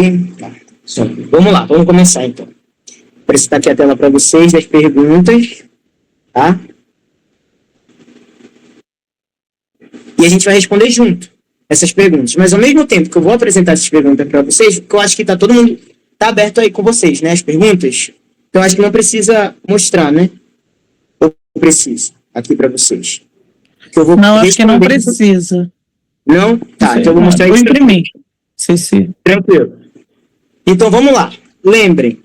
também. Tá. Vamos lá, vamos começar então. Vou apresentar aqui a tela para vocês das perguntas, tá? E a gente vai responder junto essas perguntas. Mas ao mesmo tempo que eu vou apresentar essas perguntas para vocês, porque eu acho que tá todo mundo aberto aí com vocês, né? As perguntas. Então acho que não precisa mostrar, né? Ou precisa aqui para vocês. Que eu vou acho que não precisa. Não? Tá, então eu vou mostrar isso. Vou imprimir. Sim. Tranquilo. Então vamos lá. Lembrem.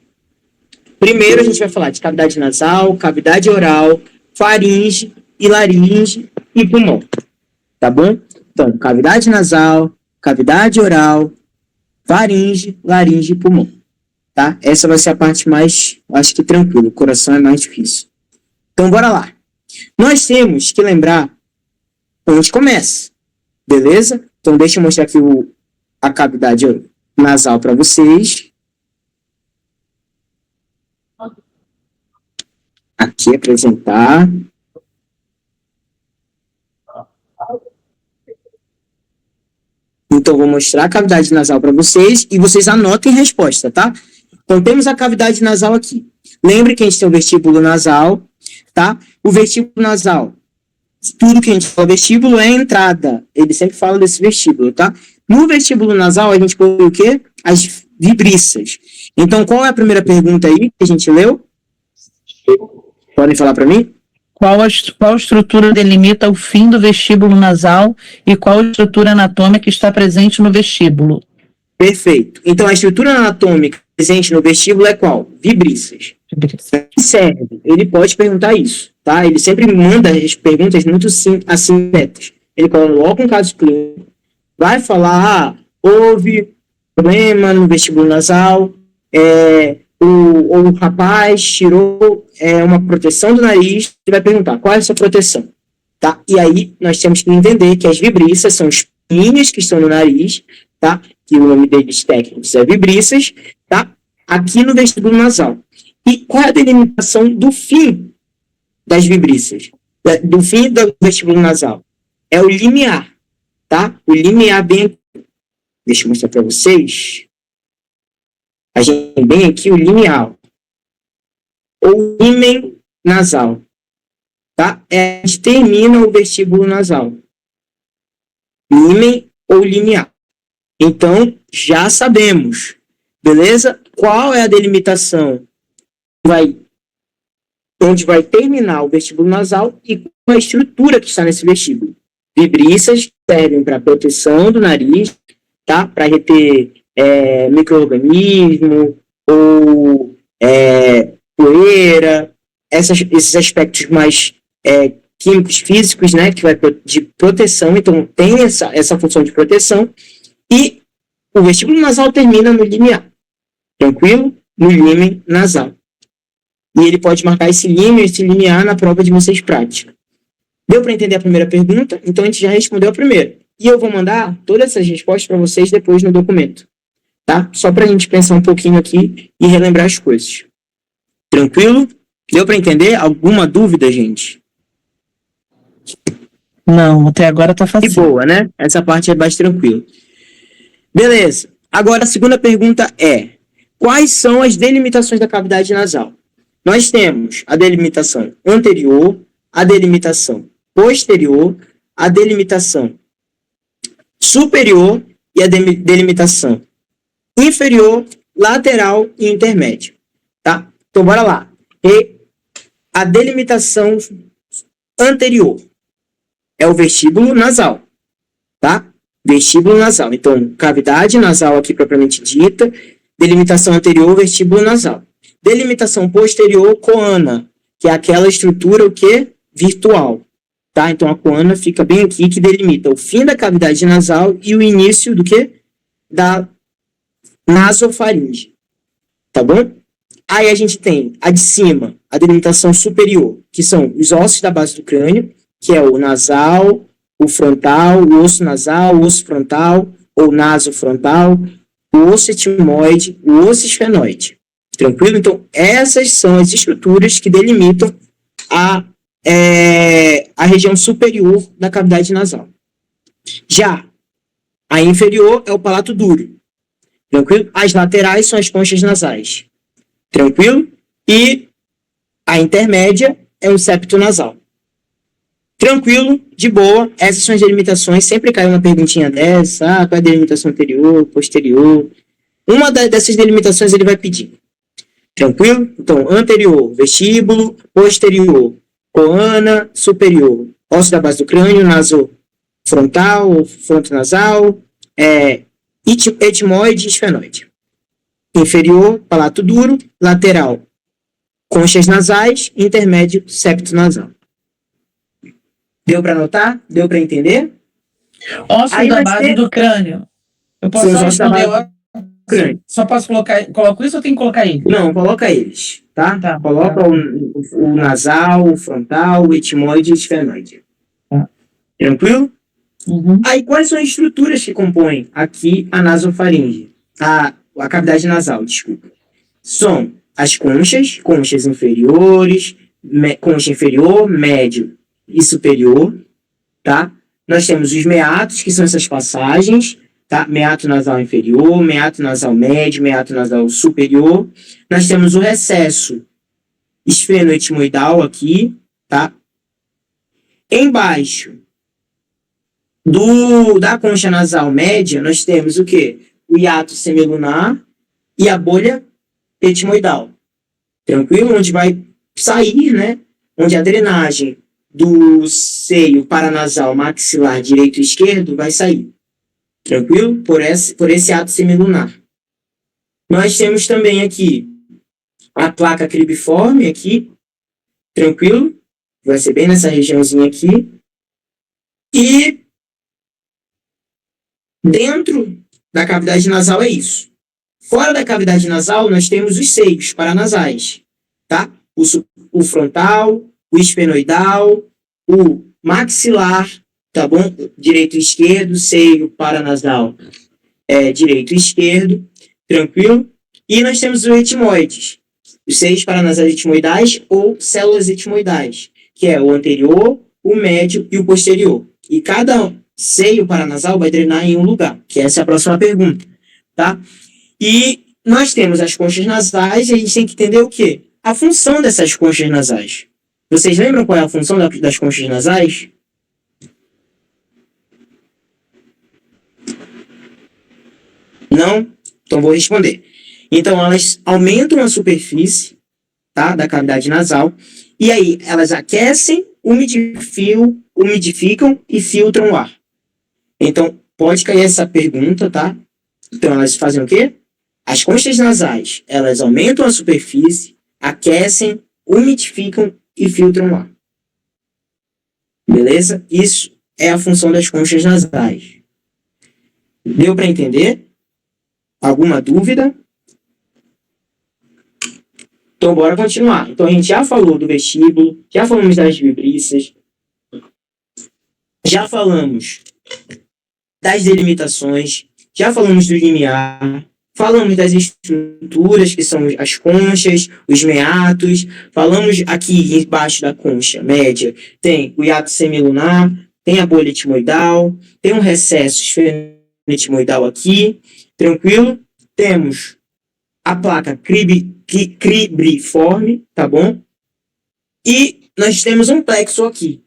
Primeiro a gente vai falar de cavidade nasal, cavidade oral, faringe e laringe e pulmão. Tá bom? Então, cavidade nasal, cavidade oral, faringe, laringe e pulmão. Tá? Essa vai ser a parte mais, acho que tranquila. O coração é mais difícil. Então, bora lá. Nós temos que lembrar onde começa. Beleza? Então, deixa eu mostrar aqui a cavidade nasal para vocês. Aqui, apresentar. Então, vou mostrar a cavidade nasal para vocês e vocês anotem a resposta, tá? Então, temos a cavidade nasal aqui. Lembre que a gente tem o vestíbulo nasal, tá? O vestíbulo nasal, tudo que a gente fala vestíbulo é a entrada. Ele sempre fala desse vestíbulo, tá? No vestíbulo nasal, a gente põe o quê? As vibriças. Então, qual é a primeira pergunta aí que a gente leu? Podem falar para mim? Qual estrutura delimita o fim do vestíbulo nasal e qual estrutura anatômica está presente no vestíbulo? Perfeito. Então, a estrutura anatômica presente no vestíbulo é qual? Vibriças. Serve. Ele pode perguntar isso, tá? Ele sempre manda as perguntas muito assimétricas. Ele coloca um caso clínico, vai falar, houve problema no vestíbulo nasal, o rapaz tirou uma proteção do nariz e vai perguntar qual é essa proteção, tá? E aí nós temos que entender que as vibriças são espinhas que estão no nariz, tá? Que o nome deles técnicos é vibriças, tá? Aqui no vestíbulo nasal. E qual é a delimitação do fim das vibriças? Do fim do vestíbulo nasal? É o limiar, tá? O limiar bem aqui. Deixa eu mostrar para vocês. A gente tem bem aqui o lineal. Ou ímen nasal. Tá? A gente termina o vestíbulo nasal. Ímen ou linear. Então, já sabemos. Beleza? Qual é a delimitação? Onde vai terminar o vestíbulo nasal e qual a estrutura que está nesse vestíbulo. Vibriças servem para proteção do nariz, tá? Para reter micro-organismo ou poeira, esses aspectos mais químicos, físicos, né? Que vai de proteção, então tem essa função de proteção. E o vestíbulo nasal termina no limiar. Tranquilo? No límen nasal. E ele pode marcar esse límen, esse limiar na prova de vocês prática. Deu para entender a primeira pergunta? Então a gente já respondeu a primeira. E eu vou mandar todas essas respostas para vocês depois no documento. Tá? Só para a gente pensar um pouquinho aqui e relembrar as coisas. Tranquilo? Deu para entender? Alguma dúvida, gente? Não, até agora tá fácil. Que boa, né? Essa parte é mais tranquila. Beleza. Agora a segunda pergunta é: quais são as delimitações da cavidade nasal? Nós temos a delimitação anterior, a delimitação posterior, a delimitação superior e a delimitação inferior, lateral e intermédio. Tá? Então, bora lá. E a delimitação anterior é o vestíbulo nasal. Tá? Vestíbulo nasal. Então, cavidade nasal aqui propriamente dita, delimitação anterior, vestíbulo nasal. Delimitação posterior, coana, que é aquela estrutura o quê? Virtual. Tá? Então, a coana fica bem aqui, que delimita o fim da cavidade nasal e o início do quê? Da nasofaringe. Tá bom? Aí a gente tem a de cima, a delimitação superior, que são os ossos da base do crânio, que é o nasal, o frontal, o osso nasal, o osso frontal, ou nasofrontal, o osso etimoide, o osso esfenoide. Tranquilo? Então, essas são as estruturas que delimitam a região superior da cavidade nasal. Já a inferior é o palato duro. Tranquilo? As laterais são as conchas nasais. Tranquilo? E a intermédia é o septo nasal. Tranquilo, de boa. Essas são as delimitações. Sempre cai uma perguntinha dessa. Qual é a delimitação anterior, posterior? Uma dessas delimitações ele vai pedir. Tranquilo? Então, anterior, vestíbulo. Posterior, coana. Superior, osso da base do crânio. Naso frontal, frontonasal. Etimoide e esfenoide. Inferior, palato duro. Lateral, conchas nasais. Intermédio, septo nasal. Deu para anotar? Deu para entender? Ossos Aí da vai base ser- do crânio. Eu posso São os só ossos da responder base crânio. Só posso colocar. Coloco isso ou tem que colocar ele? Não, coloca eles, tá? Tá. Coloca o nasal, o frontal, o etimoide e o esfenoide. Tá. Tranquilo? Uhum. Aí, quais são as estruturas que compõem aqui a nasofaringe? A cavidade nasal, desculpa. São as conchas inferiores, concha inferior, médio e superior, tá? Nós temos os meatos, que são essas passagens, tá? Meato nasal inferior, meato nasal médio, meato nasal superior. Nós temos o recesso esfenoetimoidal aqui, tá? Embaixo da concha nasal média, nós temos o quê? O hiato semilunar e a bolha etimoidal. Tranquilo? Onde vai sair, né? Onde a drenagem do seio paranasal maxilar direito e esquerdo vai sair. Tranquilo? Por esse ato semilunar. Nós temos também aqui a placa cribiforme aqui. Tranquilo? Vai ser bem nessa regiãozinha aqui. E dentro da cavidade nasal é isso. Fora da cavidade nasal, nós temos os seios paranasais. Tá? O frontal, o esfenoidal, o maxilar, tá bom? Direito e esquerdo, seio paranasal, direito e esquerdo, tranquilo? E nós temos os etimoides, os seios paranasais etimoidais ou células etimoidais, que é o anterior, o médio e o posterior. E cada seio paranasal vai drenar em um lugar, que essa é a próxima pergunta, tá? E nós temos as conchas nasais e a gente tem que entender o quê? A função dessas conchas nasais. Vocês lembram qual é a função das conchas nasais? Não? Então vou responder. Então elas aumentam a superfície, tá, da cavidade nasal e aí elas aquecem, umidificam e filtram o ar. Então pode cair essa pergunta, tá? Então elas fazem o quê? As conchas nasais, elas aumentam a superfície, aquecem, umidificam e filtram o ar. Beleza? Isso é a função das conchas nasais. Deu para entender? Alguma dúvida? Então, bora continuar. Então, a gente já falou do vestíbulo, já falamos das vibríceas, já falamos das delimitações, já falamos do limiar, falamos das estruturas, que são as conchas, os meatos, falamos aqui embaixo da concha média, tem o hiato semilunar, tem a bolha etimoidal, tem um recesso esfenoetimoidal aqui, tranquilo? Temos a placa cribriforme, tá bom? E nós temos um plexo aqui,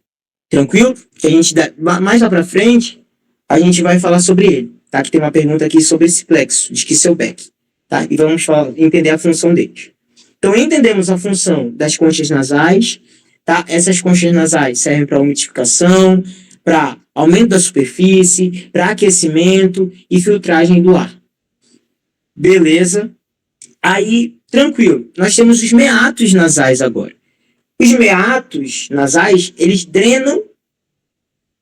tranquilo? Que a gente mais lá pra frente, a gente vai falar sobre ele, tá? Que tem uma pergunta aqui sobre esse plexo de Kisselbeck, tá? E vamos entender a função deles. Então, entendemos a função das conchas nasais, tá? Essas conchas nasais servem para umidificação, para aumento da superfície, para aquecimento e filtragem do ar. Beleza? Aí, tranquilo. Nós temos os meatos nasais agora. Os meatos nasais, eles drenam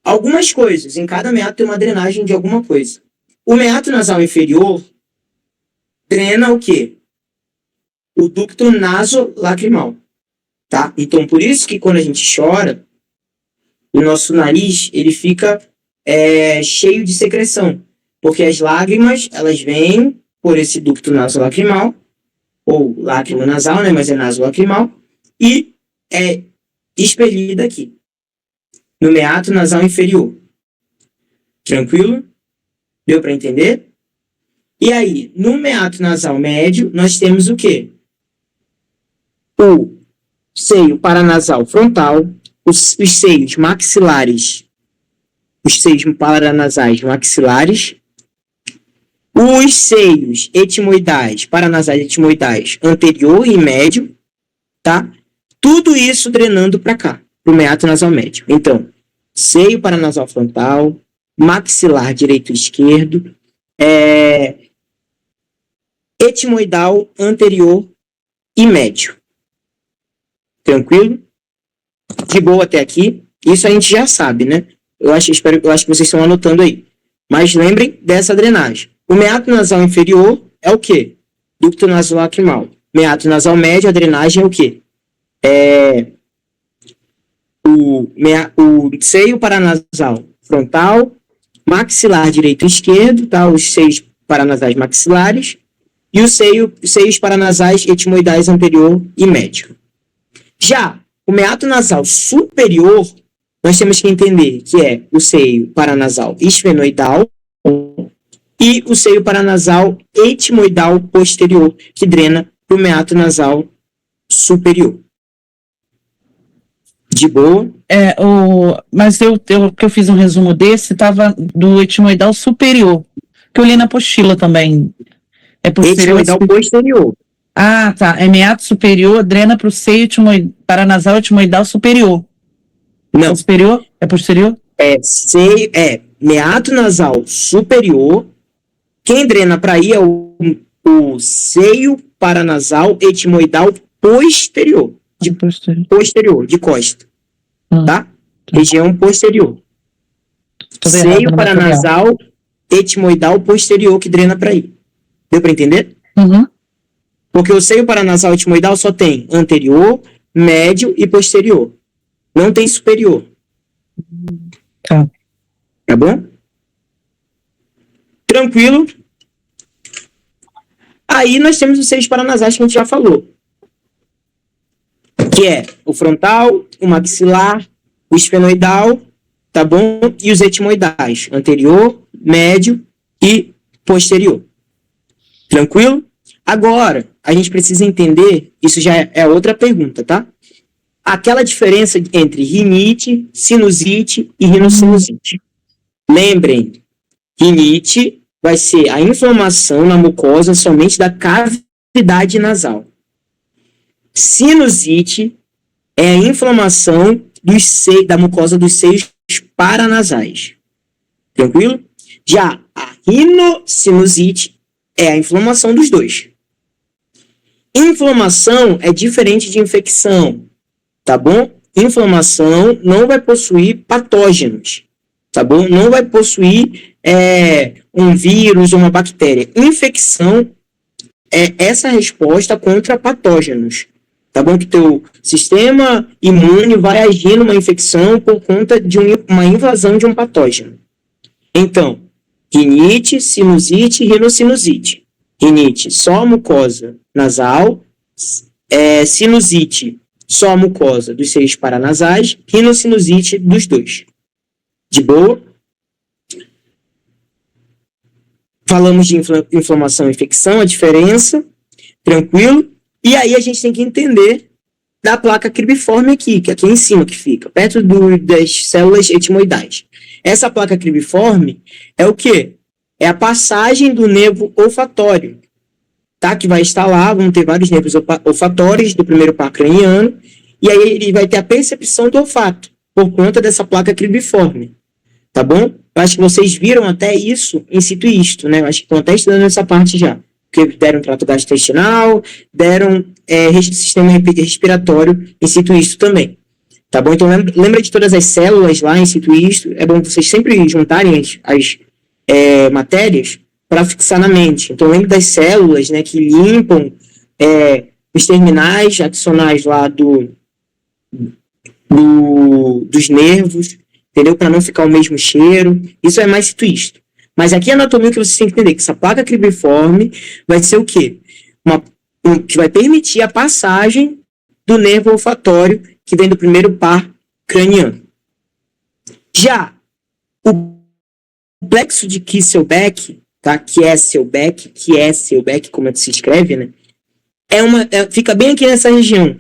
algumas coisas. Em cada meato tem uma drenagem de alguma coisa. O meato nasal inferior drena o quê? O ducto nasolacrimal, tá? Então, por isso que quando a gente chora, o nosso nariz, ele fica cheio de secreção. Porque as lágrimas, elas vêm por esse ducto nasolacrimal, ou lágrima nasal, né? Mas é nasolacrimal, e é expelida aqui, no meato nasal inferior. Tranquilo? Deu para entender? E aí, no meato nasal médio, nós temos o quê? O seio paranasal frontal, os seios maxilares, os seios paranasais maxilares, os seios etimoidais, paranasais etimoidais anterior e médio, tá? Tudo isso drenando para cá, para o meato nasal médio. Então, seio paranasal frontal, maxilar direito e esquerdo, etimoidal anterior e médio. Tranquilo? De boa até aqui? Isso a gente já sabe, né? Eu acho que vocês estão anotando aí. Mas lembrem dessa drenagem. O meato nasal inferior é o quê? Ducto nasolacrimal. Meato nasal médio, a drenagem é o quê? O seio paranasal frontal, maxilar direito e esquerdo, tá? Os seios paranasais maxilares e os seios paranasais etimoidais anterior e médio. Já o meato nasal superior, nós temos que entender que é o seio paranasal esfenoidal e o seio paranasal etimoidal posterior, que drena para o meato nasal superior. De boa? Mas que eu fiz um resumo desse, estava do etimoidal superior, que eu li na apostila também. É posterior. Etimoidal posterior. Ah, tá. É meato superior, drena para o seio paranasal etimoidal superior. Não. É superior? É posterior? É meato nasal superior. Quem drena para aí é o seio paranasal etimoidal posterior. Posterior, de costa. Tá? Região posterior. Seio paranasal etimoidal posterior que drena para aí. Deu para entender? Uhum. Porque o seio paranasal etimoidal só tem anterior, médio e posterior. Não tem superior. Tá. Tá bom? Tranquilo? Aí nós temos os seios paranasais que a gente já falou. Que é o frontal, o maxilar, o esfenoidal, tá bom? E os etimoidais, anterior, médio e posterior. Tranquilo? Agora, a gente precisa entender, isso já é outra pergunta, tá? Aquela diferença entre rinite, sinusite e rinocinusite. Lembrem, rinite vai ser a inflamação na mucosa somente da cavidade nasal. Sinusite é a inflamação da mucosa dos seios paranasais. Tranquilo? Já a rinocinusite é a inflamação dos dois. Inflamação é diferente de infecção, tá bom? Inflamação não vai possuir patógenos, tá bom? Não vai possuir um vírus ou uma bactéria. Infecção é essa resposta contra patógenos, tá bom? Que teu sistema imune vai agir numa infecção por conta de uma invasão de um patógeno. Então, rinite, sinusite e rinocinusite. Rinite, só a mucosa nasal, sinusite, só a mucosa dos seios paranasais, rinocinusite dos dois. De boa? Falamos de inflamação e infecção, a diferença, tranquilo? E aí a gente tem que entender da placa cribiforme aqui, que é aqui em cima que fica, perto das células etimoidais. Essa placa cribiforme é o quê? É a passagem do nervo olfatório, tá? Que vai estar lá, vão ter vários nervos olfatórios do primeiro par craniano, e aí ele vai ter a percepção do olfato, por conta dessa placa cribiforme, tá bom? Eu acho que vocês viram até isso em situ isto, né? Eu acho que estão até estudando essa parte já, porque deram trato gastrointestinal, deram sistema respiratório em situ isto também, tá bom? Então lembra de todas as células lá em situ isto, é bom vocês sempre juntarem as matérias para fixar na mente. Então, lembre das células, né, que limpam os terminais axonais lá dos nervos, entendeu? Para não ficar o mesmo cheiro. Isso é mais isto. Mas aqui a anatomia que vocês têm que entender, que essa placa cribiforme vai ser o quê? Que vai permitir a passagem do nervo olfatório que vem do primeiro par craniano. Já o plexo de Kisselbeck, tá? Que é seu beck, como é que se escreve, né? Fica bem aqui nessa região,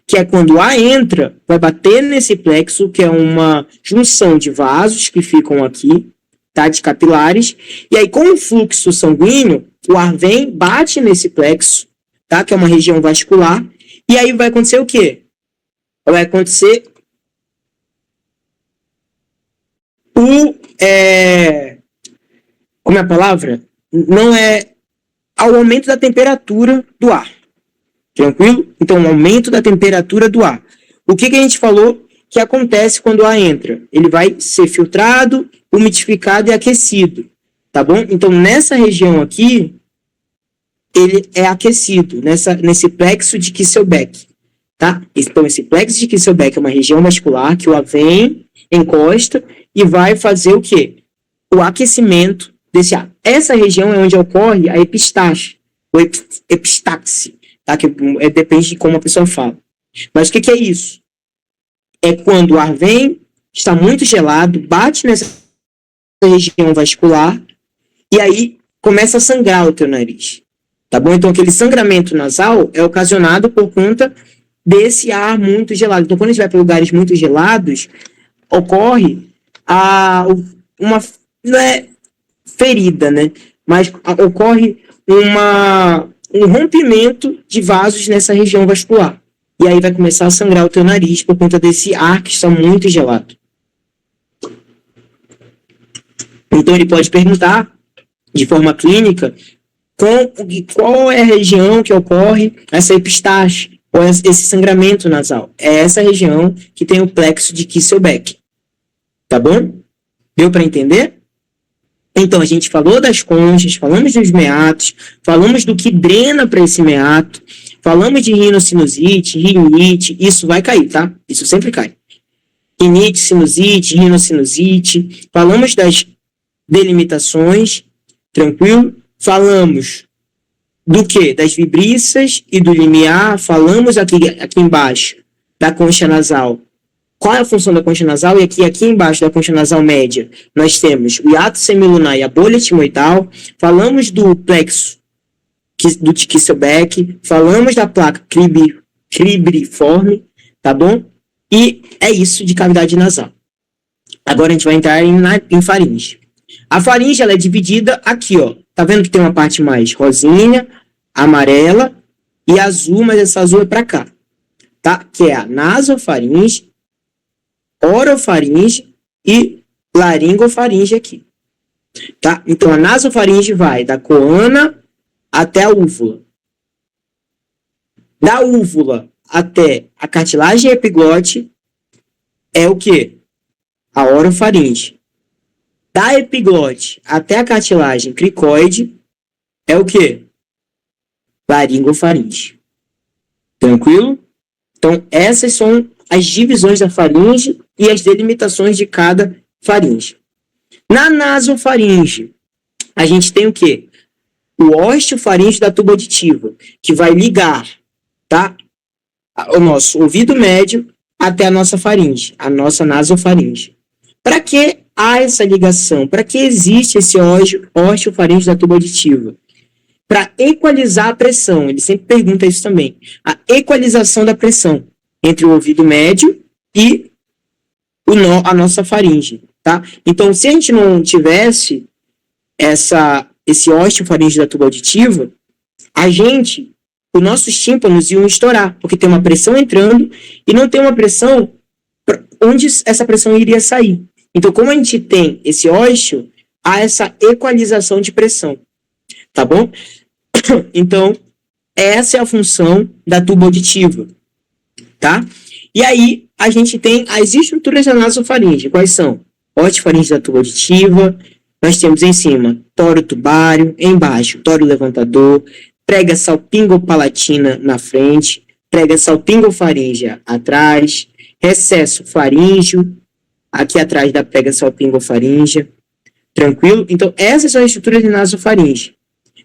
que é quando o ar entra, vai bater nesse plexo, que é uma junção de vasos que ficam aqui, tá? De capilares, e aí com o fluxo sanguíneo, o ar vem, bate nesse plexo, tá? Que é uma região vascular, e aí vai acontecer o quê? Vai acontecer como é a palavra? Não é ao aumento da temperatura do ar. Tranquilo? Então, o aumento da temperatura do ar. O que a gente falou que acontece quando o ar entra? Ele vai ser filtrado, umidificado e aquecido. Tá bom? Então, nessa região aqui, ele é aquecido, nesse plexo de Kisselbeck. Tá? Então, esse plexo de Kisselbeck é uma região vascular que o ar vem, encosta e vai fazer o quê? O aquecimento desse ar. Essa região é onde ocorre a epistaxe, ou epistaxe, tá? Que depende de como a pessoa fala. Mas o que é isso? É quando o ar vem, está muito gelado, bate nessa região vascular e aí começa a sangrar o teu nariz. Tá bom? Então, aquele sangramento nasal é ocasionado por conta desse ar muito gelado. Então, quando a gente vai para lugares muito gelados, ocorre uma não é ferida, né? Mas ocorre um rompimento de vasos nessa região vascular. E aí vai começar a sangrar o teu nariz por conta desse ar que está muito gelado. Então ele pode perguntar, de forma clínica, qual é a região que ocorre essa epistaxe, ou esse sangramento nasal. É essa região que tem o plexo de Kisselbeck. Tá bom? Deu para entender? Então, a gente falou das conchas, falamos dos meatos, falamos do que drena para esse meato, falamos de rinocinusite, rinite, isso vai cair, tá? Isso sempre cai. Rinite, sinusite, rinocinusite, falamos das delimitações, tranquilo? Falamos do que? Das vibríceas e do limiar, falamos aqui embaixo da concha nasal. Qual é a função da concha nasal? E aqui embaixo da concha nasal média, nós temos o hiato semilunar e a bolha etimoidal. Falamos do plexo do Kisselbeck. Falamos da placa cribriforme, tá bom? E é isso de cavidade nasal. Agora a gente vai entrar em faringe. A faringe, ela é dividida aqui, ó. Tá vendo que tem uma parte mais rosinha, amarela e azul, mas essa azul é para cá, tá? Que é a nasofaringe, orofaringe e laringofaringe aqui, tá? Então, a nasofaringe vai da coana até a úvula. Da úvula até a cartilagem epiglote é o quê? A orofaringe. Da epiglote até a cartilagem cricoide é o quê? Laringofaringe. Tranquilo? Então, essas são as divisões da faringe e as delimitações de cada faringe. Na nasofaringe, a gente tem o quê? O osteofaringe da tuba auditiva, que vai ligar, tá? O nosso ouvido médio até a nossa faringe, a nossa nasofaringe. Para que há essa ligação? Para que existe esse osteofaringe da tuba auditiva? Para equalizar a pressão. Ele sempre pergunta isso também. A equalização da pressão entre o ouvido médio e a nossa faringe, tá? Então, se a gente não tivesse esse osteofaringe da tuba auditiva, os nossos tímpanos iam estourar, porque tem uma pressão entrando e não tem uma pressão onde essa pressão iria sair. Então, como a gente tem esse ósteo, há essa equalização de pressão, tá bom? Então, essa é a função da tuba auditiva, tá? E aí, a gente tem as estruturas da nasofaringe. Quais são? Osteofaringe da tuba auditiva, nós temos em cima toro tubário, embaixo toro levantador, prega salpingopalatina na frente, prega salpingofaríngea atrás, recesso faríngeo, aqui atrás da prega salpingofaríngea, tranquilo? Então, essas são as estruturas de nasofaringe,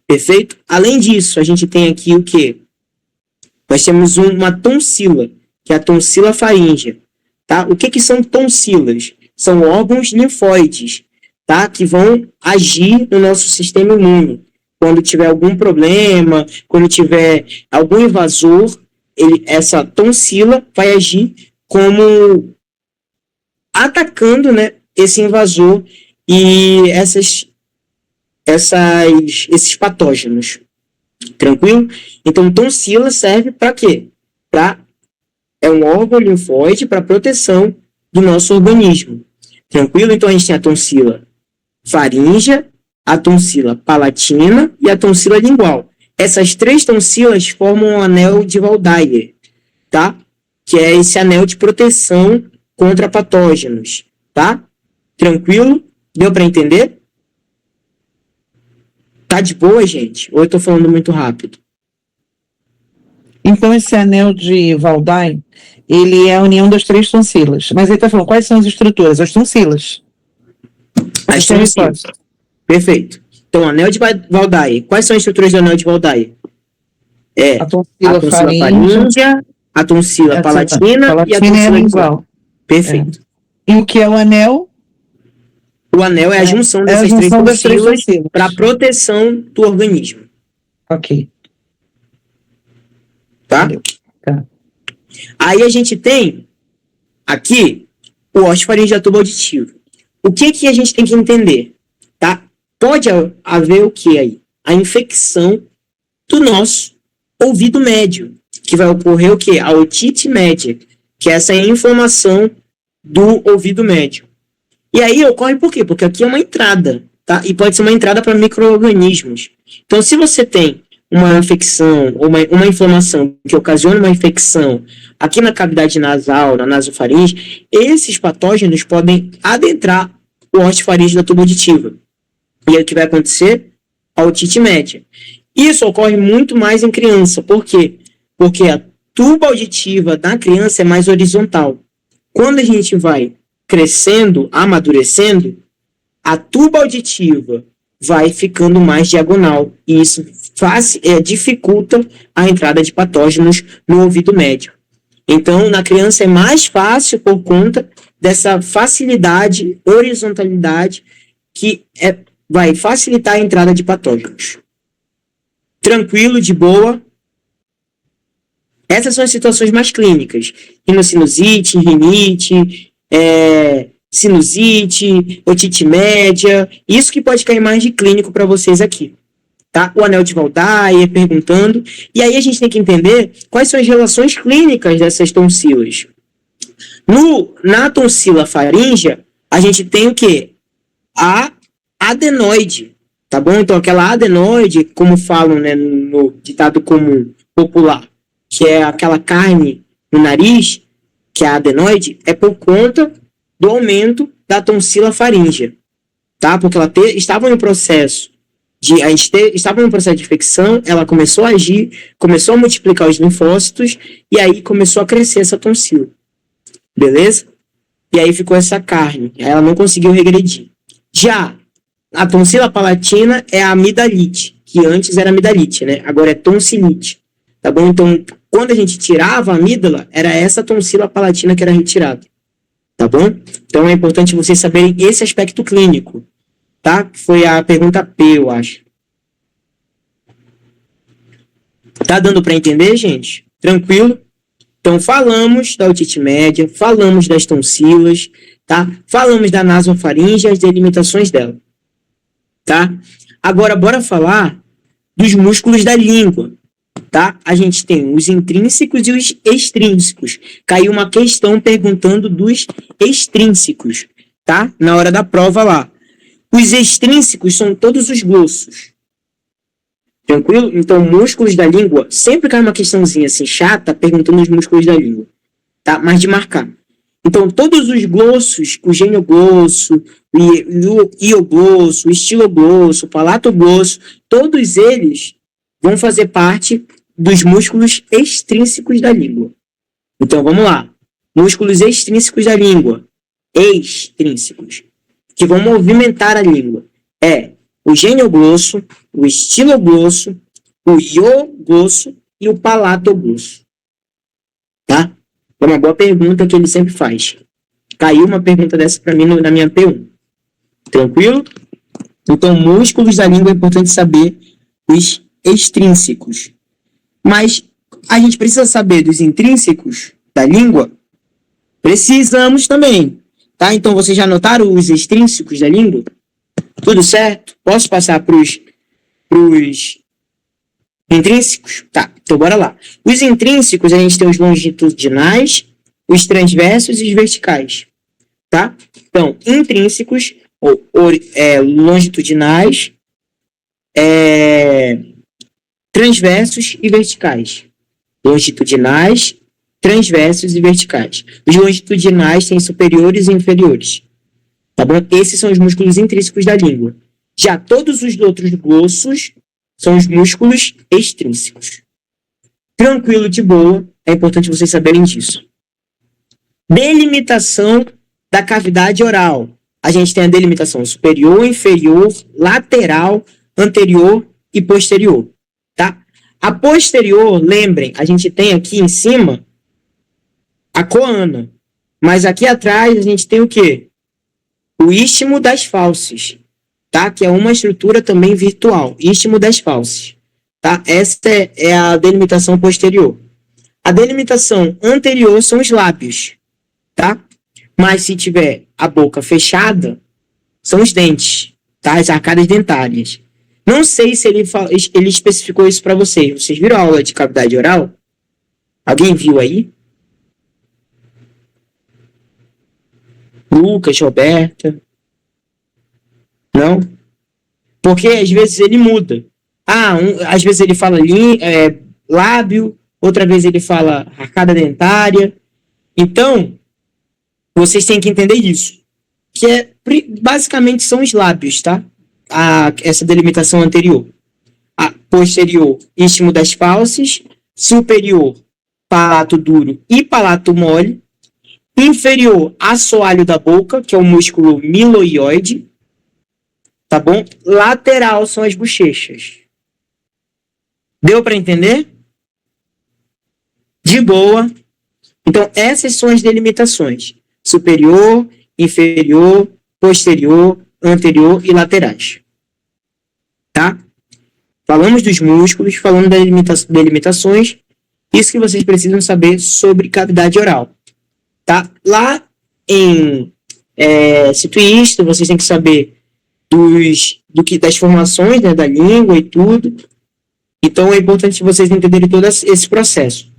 perfeito? Além disso, a gente tem aqui o quê? Nós temos uma tonsila, que é a tonsila faríngea, tá? O que são tonsilas? São órgãos linfóides, tá? Que vão agir no nosso sistema imune. Quando tiver algum problema, quando tiver algum invasor, essa tonsila vai agir como atacando, né, esse invasor e esses patógenos. Tranquilo? Então, tonsila serve para quê? É um órgão linfóide para proteção do nosso organismo. Tranquilo? Então, a gente tem a tonsila faríngea, a tonsila palatina e a tonsila lingual. Essas 3 tonsilas formam um anel de Waldeyer, tá? Que é esse anel de proteção contra patógenos, tá? Tranquilo? Deu para entender? Tá de boa, gente? Ou eu tô falando muito rápido? Então, esse anel de Waldeyer, ele é a união das 3 tonsilas. Mas ele está falando, quais são as estruturas? As tonsilas. As tonsilas. Perfeito. Então, anel de Waldeyer. Quais são as estruturas do anel de Waldeyer? A tonsila faríngea, a tonsila palatina e a tonsila lingual. Perfeito. E o que é o anel? O anel é a junção dessas 3 tonsilas para proteção do organismo. Ok. Tá? Aí a gente tem aqui o orofaringeal tubo auditivo. O que a gente tem que entender? Tá? Pode haver o que aí? A infecção do nosso ouvido médio, que vai ocorrer o que? A otite média, que é essa inflamação do ouvido médio. E aí ocorre por quê? Porque aqui é uma entrada, tá? E pode ser uma entrada para micro-organismos. Então, se você tem uma infecção, ou uma inflamação que ocasiona uma infecção aqui na cavidade nasal, na nasofaringe, esses patógenos podem adentrar o orofaringe da tuba auditiva. E aí o que vai acontecer? A otite média. Isso ocorre muito mais em criança. Por quê? Porque a tuba auditiva da criança é mais horizontal. Quando a gente vai crescendo, amadurecendo, a tuba auditiva vai ficando mais diagonal. E isso dificulta a entrada de patógenos no ouvido médio. Então, na criança é mais fácil por conta dessa facilidade, horizontalidade, que vai facilitar a entrada de patógenos. Tranquilo, de boa. Essas são as situações mais clínicas. Rinocinusite, rinite, sinusite, otite média. Isso que pode cair mais de clínico para vocês aqui. Tá? O anel de Waldeyer perguntando. E aí a gente tem que entender quais são as relações clínicas dessas tonsilas. Na tonsila faríngea, a gente tem o quê? A adenoide. Tá bom? Então, aquela adenoide, como falam, né, no ditado comum popular, que é aquela carne no nariz, que é a adenoide, é por conta do aumento da tonsila faríngea, tá? Porque ela estava no processo de infecção, ela começou a agir, começou a multiplicar os linfócitos, e aí começou a crescer essa tonsila. Beleza? E aí ficou essa carne, aí ela não conseguiu regredir. Já a tonsila palatina é a amidalite, que antes era amidalite, né? Agora é tonsilite. Tá bom? Então, quando a gente tirava a amígdala, era essa tonsila palatina que era retirada. Tá bom? Então, é importante vocês saberem esse aspecto clínico. Tá? Foi a pergunta P, eu acho. Tá dando para entender, gente? Tranquilo? Então, falamos da otite média, falamos das tonsilas, tá? Falamos da nasofaringe e as delimitações dela. Tá? Agora, bora falar dos músculos da língua. Tá? A gente tem os intrínsecos e os extrínsecos. Caiu uma questão perguntando dos extrínsecos, tá? Na hora da prova lá. Os extrínsecos são todos os glossos. Tranquilo? Então, músculos da língua, sempre cai uma questãozinha assim chata perguntando os músculos da língua, tá? Mas de marcar. Então, todos os glossos, o geniogrosso, o ioglosso, o estiloglosso, o palatoglosso, todos eles vão fazer parte dos músculos extrínsecos da língua. Então, vamos lá. Músculos extrínsecos da língua. Extrínsecos. Que vão movimentar a língua. É o geniogrosso, o estiloglosso, o ioglosso e o palatoglosso. Tá? É uma boa pergunta que ele sempre faz. Caiu uma pergunta dessa para mim na minha P1. Tranquilo? Então, músculos da língua é importante saber os extrínsecos. Mas a gente precisa saber dos intrínsecos da língua? Precisamos também. Tá? Então, vocês já anotaram os extrínsecos da língua? Tudo certo? Posso passar para os intrínsecos? Tá, então bora lá. Os intrínsecos, a gente tem os longitudinais, os transversos e os verticais. Tá? Então, intrínsecos, longitudinais, transversos e verticais. Longitudinais, transversos e verticais. Os longitudinais têm superiores e inferiores. Tá bom? Esses são os músculos intrínsecos da língua. Já todos os outros glossos são os músculos extrínsecos. Tranquilo, de boa. É importante vocês saberem disso. Delimitação da cavidade oral. A gente tem a delimitação superior, inferior, lateral, anterior e posterior. Tá? A posterior, lembrem, a gente tem aqui em cima a coana. Mas aqui atrás a gente tem o quê? O istmo das fauces, tá? Que é uma estrutura também virtual. Istmo das fauces, tá? Essa é a delimitação posterior. A delimitação anterior são os lábios, tá? Mas se tiver a boca fechada, são os dentes, tá? As arcadas dentárias. Não sei se ele especificou isso para vocês. Vocês viram a aula de cavidade oral? Alguém viu aí? Lucas, Roberta? Não? Porque às vezes ele muda. Às vezes ele fala lábio, outra vez ele fala arcada dentária. Então, vocês têm que entender isso. Que basicamente são os lábios, tá? Essa delimitação anterior. A posterior, istmo das fauces. Superior, palato duro e palato mole. Inferior, assoalho da boca, que é o músculo miloioide. Tá bom? Lateral são as bochechas. Deu para entender? De boa. Então, essas são as delimitações. Superior, inferior, posterior, anterior e laterais. Tá? Falamos dos músculos, falamos das delimitações. Isso que vocês precisam saber sobre cavidade oral. Tá? Lá em Cito vocês têm que saber das formações, né, da língua e tudo. Então é importante vocês entenderem todo esse processo.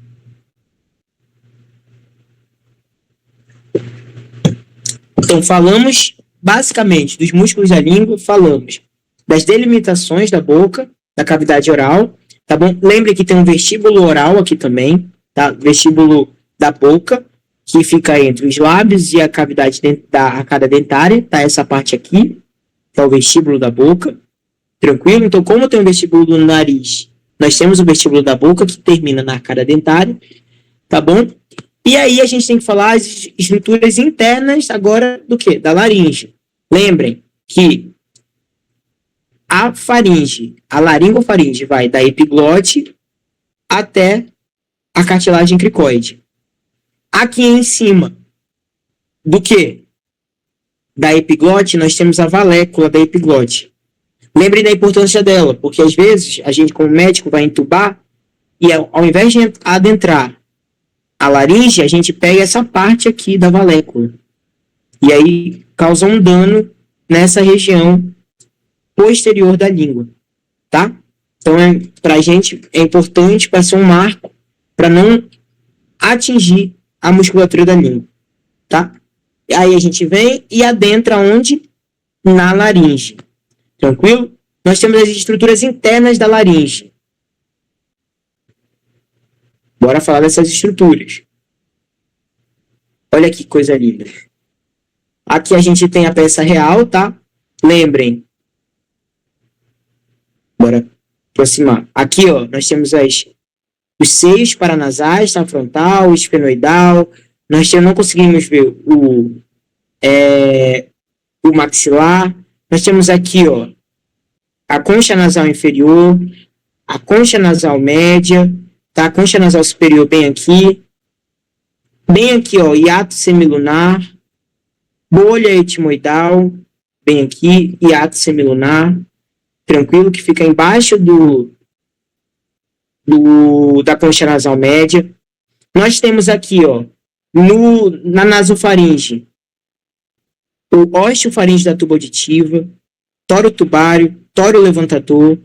Então falamos basicamente dos músculos da língua, falamos das delimitações da boca, da cavidade oral, tá bom? Lembre que tem um vestíbulo oral aqui também, tá? Vestíbulo da boca, que fica entre os lábios e a cavidade da arcada dentária, tá? Essa parte aqui, que é o vestíbulo da boca, tranquilo? Então, como tem um vestíbulo no nariz, nós temos o vestíbulo da boca, que termina na arcada dentária, tá bom? E aí a gente tem que falar as estruturas internas agora do quê? Da laringe. Lembrem que a laringofaringe vai da epiglote até a cartilagem cricoide. Aqui em cima do quê? Da epiglote, nós temos a valécula da epiglote. Lembrem da importância dela, porque às vezes a gente, como médico, vai entubar e ao invés de adentrar a laringe, a gente pega essa parte aqui da valécula. E aí causa um dano nessa região posterior da língua. Tá? Então, pra gente, é importante para ser um marco para não atingir a musculatura da língua. Tá? Aí a gente vem e adentra onde? Na laringe. Tranquilo? Nós temos as estruturas internas da laringe. Bora falar dessas estruturas. Olha que coisa linda. Aqui a gente tem a peça real, tá? Lembrem. Bora aproximar. Aqui, ó, nós temos os seios paranasais, tá? Frontal, esfenoidal. Nós não conseguimos ver o maxilar. Nós temos aqui, ó, a concha nasal inferior, a concha nasal média, tá? A concha nasal superior bem aqui. Bem aqui, ó, hiato semilunar, bolha etimoidal, bem aqui, hiato semilunar, tranquilo, que fica embaixo da concha nasal média. Nós temos aqui, ó, na nasofaringe, o osteofaringe da tuba auditiva, toro tubário, toro levantador,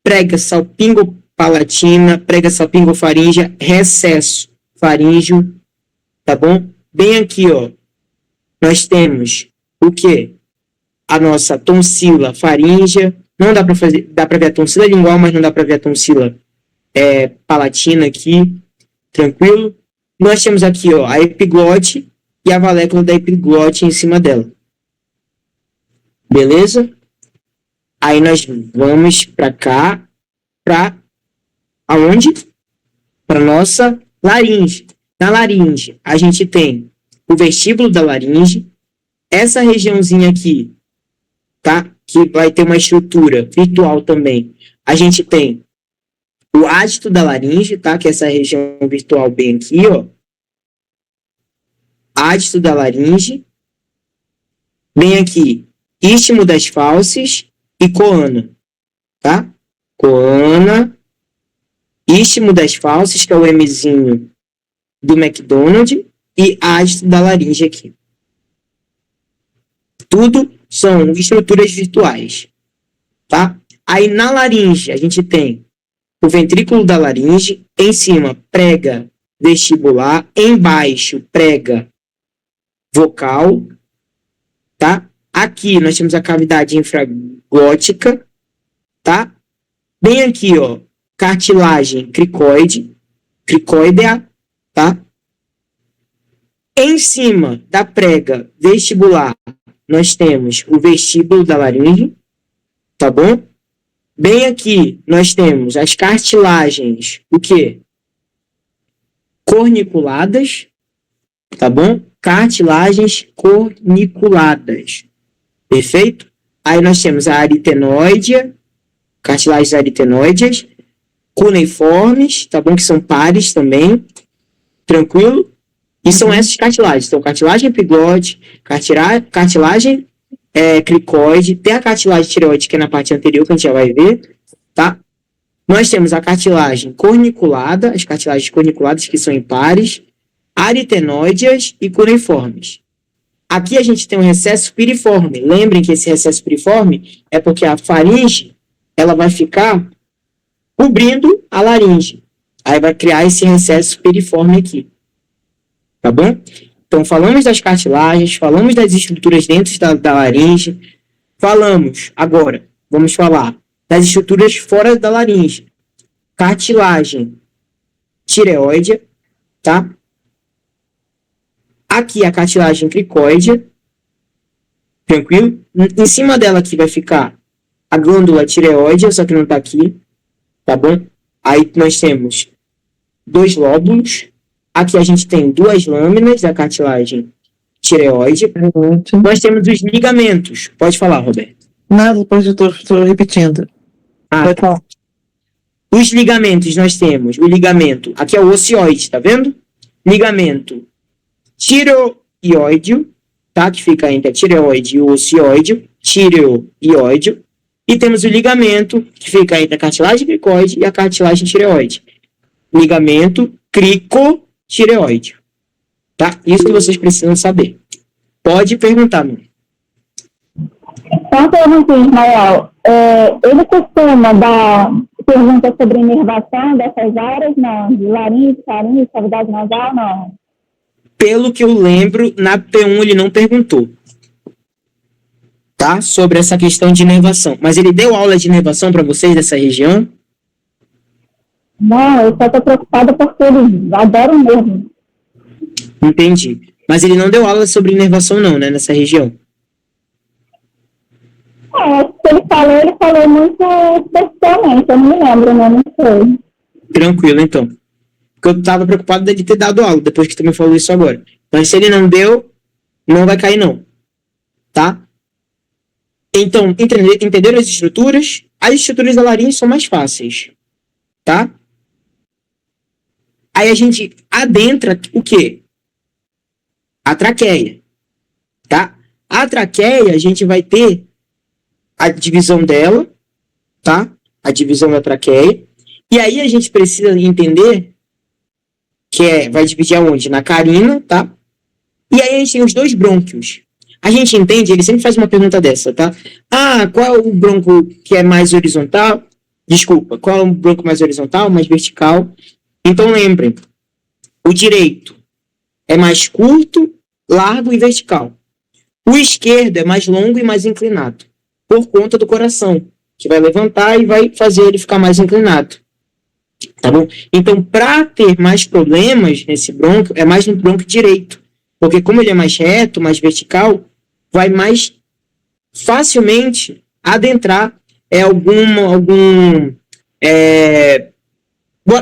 prega salpingopalatina, prega salpingofaríngea, recesso faríngeo, tá bom? Bem aqui, ó, nós temos o quê? A nossa tonsila faríngea, não dá para ver a tonsila lingual, mas não dá para ver a tonsila palatina aqui, tranquilo? Nós temos aqui, ó, a epiglote e a valécula da epiglote em cima dela. Beleza? Aí nós vamos para cá, para aonde? Para nossa laringe. Na laringe, a gente tem o vestíbulo da laringe, essa regiãozinha aqui, tá? Que vai ter uma estrutura virtual também. A gente tem o ádito da laringe, tá? Que é essa região virtual bem aqui, ó. Ádito da laringe. Bem aqui, istmo das fauces e coana, tá? Coana, istmo das fauces, que é o Mzinho do McDonald's, e ádito da laringe aqui. Tudo são estruturas virtuais, tá? Aí na laringe a gente tem o ventrículo da laringe, em cima prega vestibular, embaixo prega vocal, tá? Aqui nós temos a cavidade infraglótica, tá? Bem aqui, ó, cartilagem cricoidea, tá? Em cima da prega vestibular, nós temos o vestíbulo da laringe, tá bom? Bem aqui, nós temos as cartilagens, o quê? Corniculadas, tá bom? Cartilagens corniculadas, perfeito? Aí nós temos a aritenoide, cartilagens aritenoides, cuneiformes, tá bom? Que são pares também, tranquilo? E são essas cartilagens. Então, cartilagem epiglote, cartilagem cricoide, tem a cartilagem tireoide, que é na parte anterior, que a gente já vai ver, tá? Nós temos a cartilagem corniculada, as cartilagens corniculadas, que são em pares, aritenoides e cuneiformes. Aqui a gente tem um recesso piriforme. Lembrem que esse recesso piriforme é porque a faringe, ela vai ficar cobrindo a laringe. Aí vai criar esse recesso piriforme aqui. Tá bom? Então, falamos das cartilagens, falamos das estruturas dentro da laringe, falamos, agora, vamos falar das estruturas fora da laringe. Cartilagem tireoide, tá? Aqui a cartilagem cricoide, tranquilo? Em cima dela aqui vai ficar a glândula tireoide, só que não tá aqui, tá bom? Aí nós temos 2 lóbulos. Aqui a gente tem 2 lâminas da cartilagem tireoide. Nós temos os ligamentos. Pode falar, Roberto. Nada, depois eu estou repetindo. Pode falar. Os ligamentos, nós temos o ligamento, aqui é o ocioide, tá vendo? Ligamento tireoide, tá? Que fica entre a tireoide e o ocioide, tireoide. E temos o ligamento, que fica entre a cartilagem cricoide e a cartilagem tireoide. Ligamento cricotireoide. Tá? Isso que vocês precisam saber. Pode perguntar, meu. Então, pergunta, Ismael, ele costuma dar perguntas sobre inervação dessas áreas, não? De laringe, faringe, cavidade nasal, não? Pelo que eu lembro, na P1 ele não perguntou, tá? Sobre essa questão de inervação. Mas ele deu aula de inervação para vocês dessa região? Não, eu só estou preocupada porque eles adoram mesmo. Entendi. Mas ele não deu aula sobre inervação não, né? Nessa região? Se ele falou muito especialmente, eu não me lembro, né? Não sei. Tranquilo, então. Porque eu estava preocupado dele ter dado aula, depois que tu me falou isso agora. Mas se ele não deu, não vai cair não. Tá? Então, entenderam as estruturas? As estruturas da laringe são mais fáceis. Tá? Aí a gente adentra o quê? A traqueia. Tá? A traqueia, a gente vai ter a divisão dela, tá? A divisão da traqueia. E aí a gente precisa entender que vai dividir aonde? Na carina, tá? E aí a gente tem os dois brônquios. A gente entende, ele sempre faz uma pergunta dessa, tá? Qual é o bronco que é mais horizontal? Desculpa, qual é o bronco mais horizontal, mais vertical? Então lembrem, o direito é mais curto, largo e vertical. O esquerdo é mais longo e mais inclinado, por conta do coração, que vai levantar e vai fazer ele ficar mais inclinado. Tá bom? Então, para ter mais problemas nesse bronco, é mais no bronco direito. Porque como ele é mais reto, mais vertical, vai mais facilmente adentrar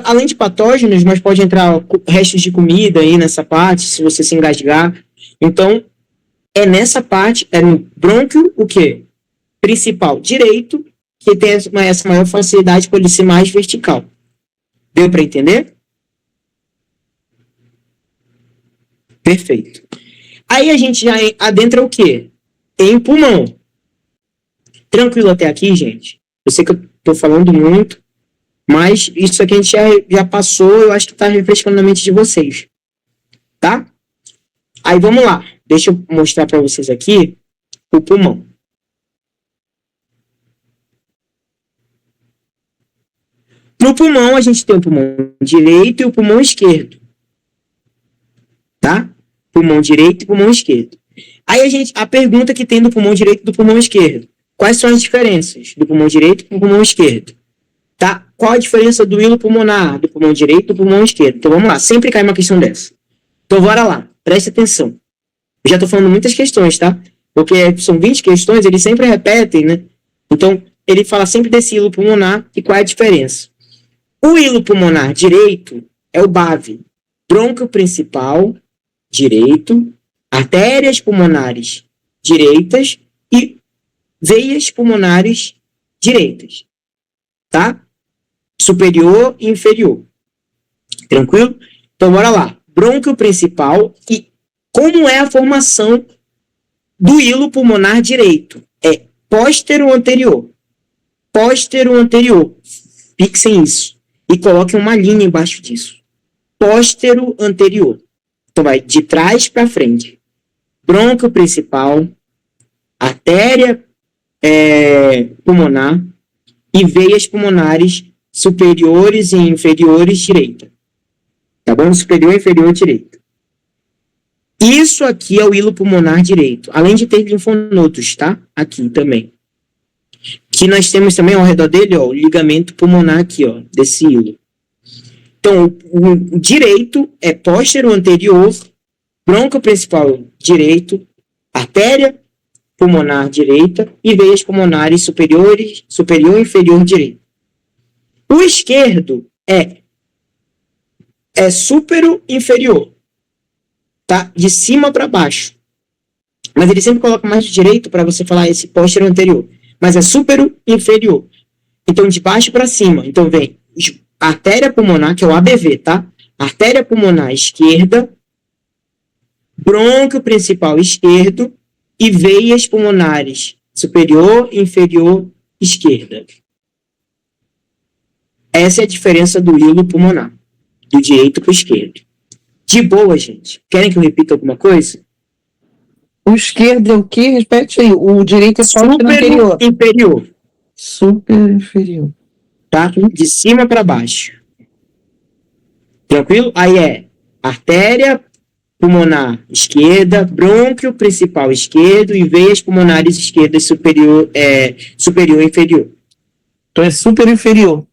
além de patógenos, mas pode entrar restos de comida aí nessa parte, se você se engasgar. Então, é nessa parte, é no brônquio, o quê? Principal direito, que tem essa maior facilidade por ele ser mais vertical. Deu para entender? Perfeito. Aí a gente já adentra o quê? Em pulmão. Tranquilo até aqui, gente? Eu sei que eu tô falando muito, mas isso aqui a gente já passou, eu acho que tá refrescando na mente de vocês. Tá? Aí vamos lá. Deixa eu mostrar para vocês aqui o pulmão. No pulmão, a gente tem o pulmão direito e o pulmão esquerdo. Tá? Pulmão direito e pulmão esquerdo. Aí a pergunta que tem do pulmão direito e do pulmão esquerdo. Quais são as diferenças do pulmão direito e do pulmão esquerdo? Tá? Qual a diferença do hilo pulmonar, do pulmão direito e do pulmão esquerdo? Então vamos lá, sempre cai uma questão dessa. Então bora lá, preste atenção. Eu já estou falando muitas questões, tá? Porque são 20 questões, eles sempre repetem, né? Então, ele fala sempre desse hilo pulmonar e qual é a diferença. O hilo pulmonar direito é o BAV, brônquio principal direito, artérias pulmonares direitas e veias pulmonares direitas, tá? Superior e inferior. Tranquilo? Então, bora lá. Brônquio principal e como é a formação do hilo pulmonar direito? É póstero anterior. Póstero anterior. Fixem isso. E coloquem uma linha embaixo disso. Póstero anterior. Então, vai de trás para frente. Brônquio principal, artéria pulmonar e veias pulmonares superiores e inferiores direita. Tá bom? Superior e inferior direita. Isso aqui é o hilo pulmonar direito. Além de ter linfonodos, tá? Aqui também. Que nós temos também ao redor dele, ó, o ligamento pulmonar aqui, ó, desse hilo. Então, o direito é póstero anterior, brônquio principal direito, artéria pulmonar direita e veias pulmonares superior e inferior direito. O esquerdo é súpero inferior, tá? De cima para baixo. Mas ele sempre coloca mais de direito para você falar esse póstero anterior. Mas é súpero inferior. Então, de baixo para cima. Então, vem a artéria pulmonar, que é o ABV, tá? Artéria pulmonar esquerda, brônquio principal esquerdo e veias pulmonares superior e inferior esquerda. Essa é a diferença do hilo pulmonar, do direito para o esquerdo. De boa, gente. Querem que eu repita alguma coisa? O esquerdo é o quê? Repete aí. O direito é só o anterior. Inferior. Super inferior. Tá? De cima para baixo. Tranquilo? Aí é artéria pulmonar esquerda, brônquio principal esquerdo e veias pulmonares esquerdas superior e inferior. Então é super inferior.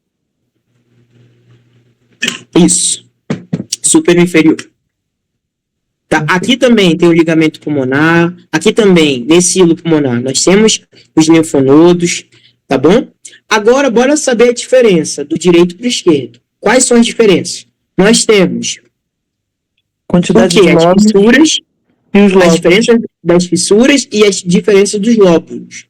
Isso. Super inferior. Tá? Aqui também tem o ligamento pulmonar. Aqui também, nesse hilo pulmonar, nós temos os linfonodos. Tá bom? Agora, bora saber a diferença do direito para o esquerdo. Quais são as diferenças? Nós temos Quantidade de as lóbulos fissuras, e os as lóbulos. diferenças das fissuras e as diferenças dos lóbulos.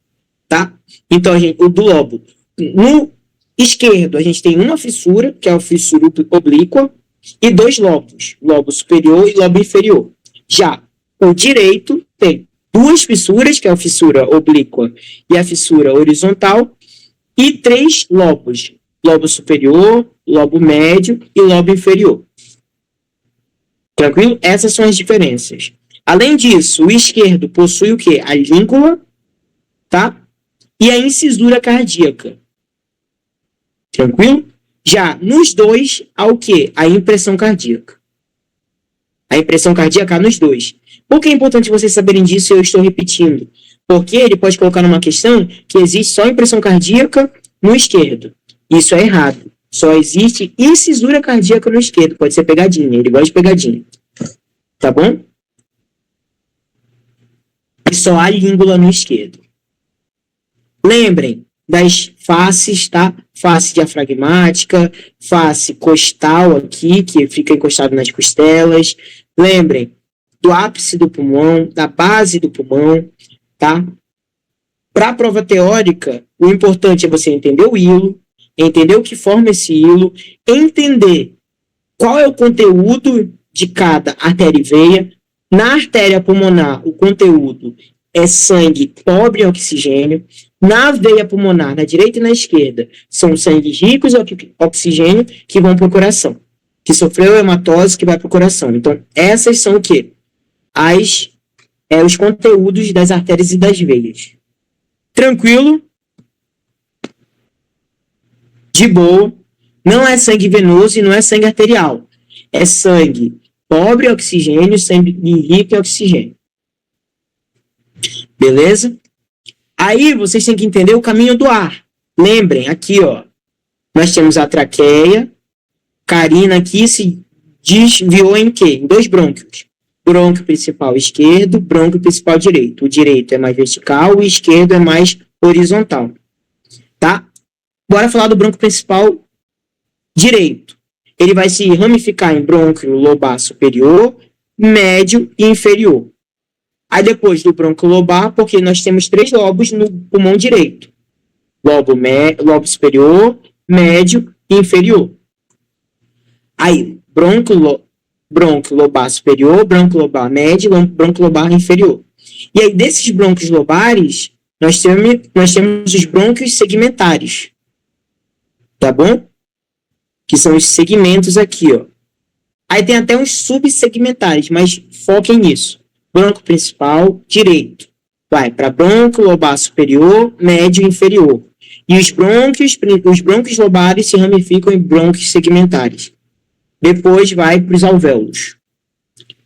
Tá? Então, o do lóbulo. No esquerdo, a gente tem uma fissura, que é a fissura oblíqua, e dois lóbulos, lobo superior e lobo inferior. Já o direito tem 2 fissuras, que é a fissura oblíqua e a fissura horizontal, e 3 lobos, lobo superior, lobo médio e lobo inferior. Tranquilo? Essas são as diferenças. Além disso, o esquerdo possui o quê? A língula, tá? E a incisura cardíaca. Tranquilo? Já nos dois, há o quê? A impressão cardíaca. A impressão cardíaca há nos dois. Por que é importante vocês saberem disso e eu estou repetindo? Porque ele pode colocar numa questão que existe só impressão cardíaca no esquerdo. Isso é errado. Só existe incisura cardíaca no esquerdo. Pode ser pegadinha. Ele gosta de pegadinha. Tá bom? E só há língula no esquerdo. Lembrem das faces, tá? Face diafragmática, face costal aqui, que fica encostado nas costelas. Lembrem do ápice do pulmão, da base do pulmão, tá? Para a prova teórica, o importante é você entender o hilo, entender o que forma esse hilo, entender qual é o conteúdo de cada artéria e veia. Na artéria pulmonar, o conteúdo é sangue pobre em oxigênio. Na veia pulmonar, na direita e na esquerda, são sangues ricos em oxigênio que vão para o coração, que sofreu hematose que vai para o coração. Então, essas são o quê? Os conteúdos das artérias e das veias. Tranquilo? De boa. Não é sangue venoso e não é sangue arterial. É sangue pobre em oxigênio, sangue rico em oxigênio. Beleza? Aí vocês têm que entender o caminho do ar. Lembrem, aqui, ó, nós temos a traqueia, carina aqui se desviou em quê? Em 2 brônquios. Brônquio principal esquerdo, brônquio principal direito. O direito é mais vertical, o esquerdo é mais horizontal. Tá? Bora falar do brônquio principal direito. Ele vai se ramificar em brônquio lobar superior, médio e inferior. Aí depois do brônquio lobar, porque nós temos 3 lobos no pulmão direito. Lobo superior, médio e inferior. Aí, brônquio lobar superior, brônquio lobar médio, brônquio lobar inferior. E aí, desses brônquios lobares, nós temos os brônquios segmentares. Tá bom? Que são os segmentos aqui, ó. Aí tem até uns subsegmentares, mas foquem nisso. Brônquio principal direito vai para brônquio lobar superior, médio e inferior. E os brônquios lobares se ramificam em brônquios segmentares. Depois vai para os alvéolos.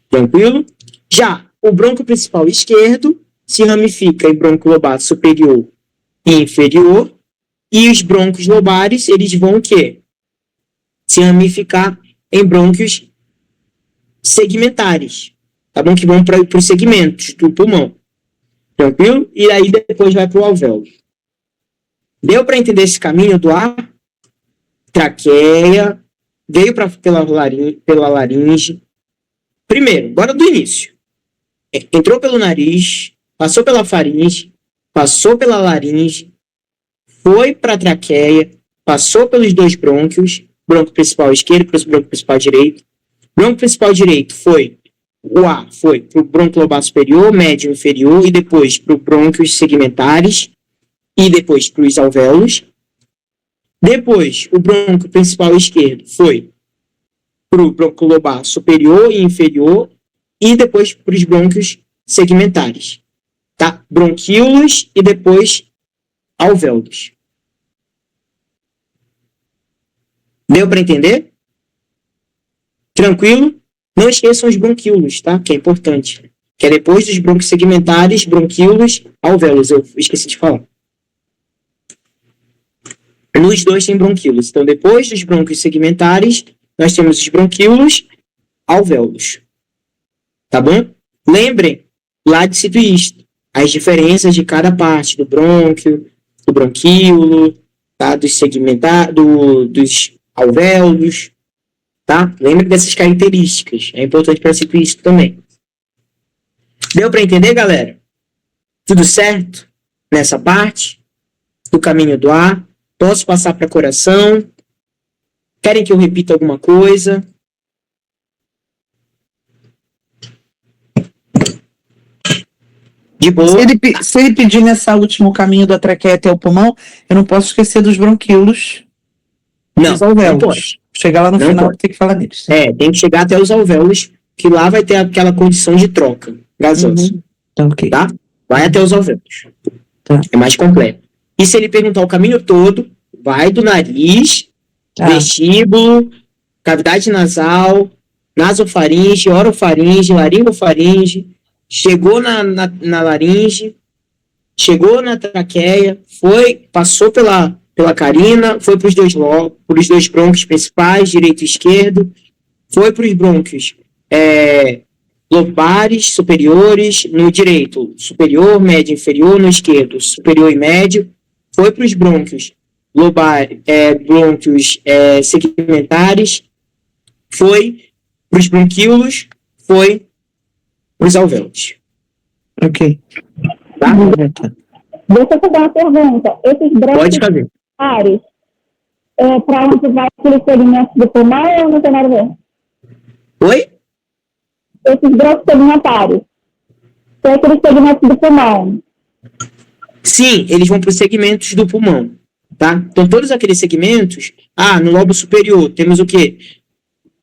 Tranquilo? Já o brônquio principal esquerdo se ramifica em brônquio lobar superior e inferior. E os brônquios lobares, eles vão o quê? Se ramificar em brônquios segmentares. Tá bom? Que vão para os segmentos do pulmão. Tranquilo? E aí depois vai para o alvéolo. Deu para entender esse caminho do ar? Traqueia, veio pela laringe. Primeiro, bora do início. Entrou pelo nariz, passou pela faringe, passou pela laringe, foi para a traqueia, passou pelos 2 brônquios, brônquio principal esquerdo para o brônquio principal direito. Brônquio principal direito o ar foi para o brônquio lobar superior, médio e inferior, e depois para os brônquios segmentares, e depois para os alvéolos. Depois, o brônquio principal esquerdo foi para o brônquio lobar superior e inferior, e depois para os brônquios segmentares. Tá? Bronquíolos e depois alvéolos. Deu para entender? Tranquilo? Não esqueçam os bronquíolos, tá? Que é importante. Que é depois dos brônquios segmentares, bronquíolos, alvéolos. Eu esqueci de falar. Nos 2 tem bronquíolos. Então, depois dos brônquios segmentares, nós temos os bronquíolos, alvéolos. Tá bom? Lembrem, lá de cito isto, as diferenças de cada parte do brônquio, do bronquíolo, tá? Dos dos alvéolos. Tá? Lembre dessas características. É importante para citar isso também. Deu para entender, galera? Tudo certo? Nessa parte do caminho do ar. Posso passar para coração? Querem que eu repita alguma coisa? De boa. Se ele pedir nessa última o caminho da traqueia até o pulmão, eu não posso esquecer dos bronquíolos. Não, Dos alvéolos. não pode. Chegar lá no Não final, pode. tem que falar deles. Tem que chegar até os alvéolos, que lá vai ter aquela condição de troca gasosa. Tá, ok. Tá? Vai até os alvéolos. Tá. É mais completo. E se ele perguntar o caminho todo, vai do nariz, Tá. vestíbulo, cavidade nasal, nasofaringe, orofaringe, laringofaringe, chegou na laringe, chegou na traqueia, passou pela carina, foi para os dois brônquios principais, direito e esquerdo, foi para os brônquios lobares, superiores, no direito, superior, médio, inferior, no esquerdo, superior e médio, foi para os brônquios brônquios segmentares, foi para os bronquíolos, foi para os alvéolos. Ok. Tá? Deixa eu fazer uma pergunta. Esses Pode brônquios fazer. segmentares, para onde vai aquele segmento do pulmão ou não tem nada a ver? Oi? Esses brônquios segmentares, tem aqueles segmentos do pulmão. Sim, eles vão para os segmentos do pulmão. Tá? Então, todos aqueles segmentos, no lobo superior, temos o quê?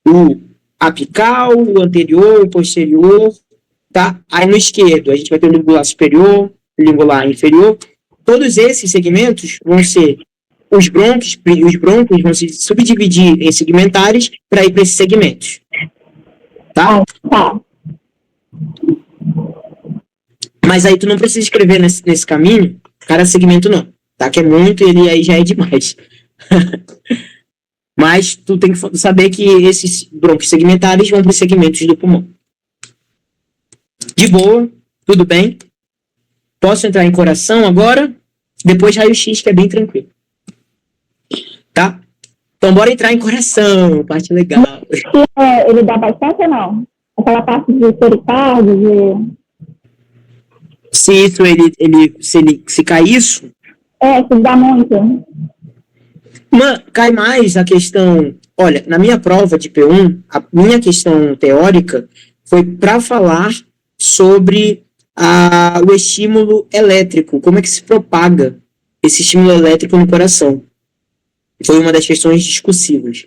O apical, o anterior, o posterior, tá? Aí no esquerdo, a gente vai ter o lingular superior, o lingular inferior. Todos esses segmentos vão ser os brônquios vão se subdividir em segmentares para ir para esses segmentos. Tá? Tá. Mas aí tu não precisa escrever nesse caminho, cada segmento não. Tá? Que é muito, ele aí já é demais. Mas tu tem que saber que esses brônquios segmentares vão para os segmentos do pulmão. De boa, tudo bem. Posso entrar em coração agora? Depois raio-x, que é bem tranquilo. Tá? Então bora entrar em coração, parte legal. Ele dá bastante ou não? Aquela parte de pericárdio, Se cai isso, se dá muito. cai mais a questão. Olha, na minha prova de P1, a minha questão teórica foi para falar sobre o estímulo elétrico, como é que se propaga esse estímulo elétrico no coração. Foi uma das questões discussivas,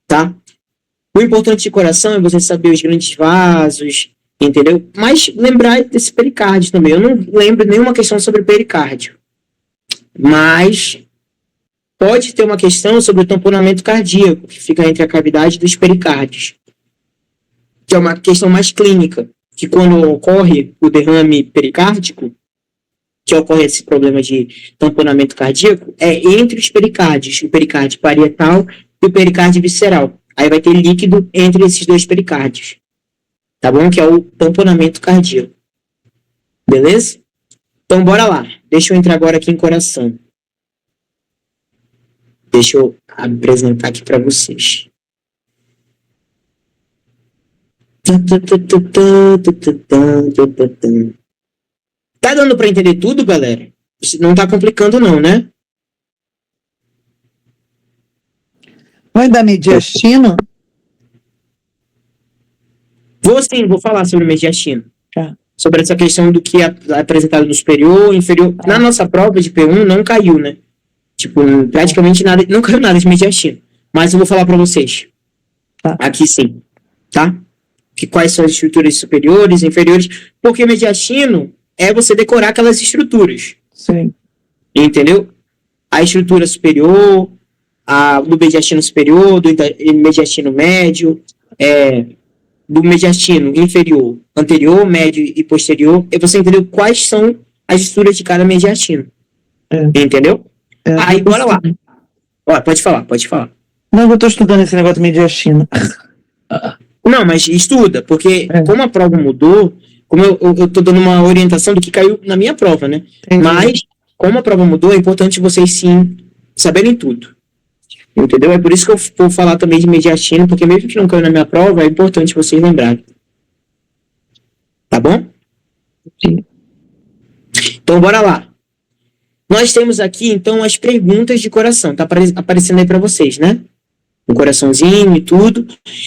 tá? O importante de coração é você saber os grandes vasos, entendeu? Mas lembrar desse pericárdio também. Eu não lembro nenhuma questão sobre pericárdio, mas pode ter uma questão sobre o tamponamento cardíaco, que fica entre a cavidade dos pericárdios, que é uma questão mais clínica, que quando ocorre o derrame pericárdico, que ocorre esse problema de tamponamento cardíaco, é entre os pericárdios, o pericárdio parietal e o pericárdio visceral. Aí vai ter líquido entre esses dois pericárdios, tá bom? Que é o tamponamento cardíaco. Beleza? Então, bora lá. Deixa eu entrar agora aqui em coração. Deixa eu apresentar aqui para vocês. Tá dando para entender tudo, galera? Não tá complicando não, né? Vai dar mediastino? Vou falar sobre mediastino. Tá. Sobre essa questão do que é apresentado no superior, inferior. Na nossa prova de P1 não caiu, né? Tipo, praticamente nada, não caiu nada de mediastino. Mas eu vou falar para vocês. Tá. Aqui sim, tá? Quais são as estruturas superiores, inferiores. Porque mediastino é você decorar aquelas estruturas. Sim. Entendeu? A estrutura superior, do mediastino superior, do mediastino médio, do mediastino inferior, anterior, médio e posterior. E você entendeu quais são as estruturas de cada mediastino. Entendeu? Aí, bora lá. Ó, pode falar. Não, eu tô estudando esse negócio de mediastino. Não, mas estuda, porque como a prova mudou, como eu tô dando uma orientação do que caiu na minha prova, né? Entendi. Mas, como a prova mudou, é importante vocês sim saberem tudo. Entendeu? É por isso que eu vou falar também de mediastino, porque mesmo que não caiu na minha prova, é importante vocês lembrarem. Tá bom? Sim. Então, bora lá. Nós temos aqui, então, as perguntas de coração. Tá aparecendo aí para vocês, né? Um coraçãozinho e tudo.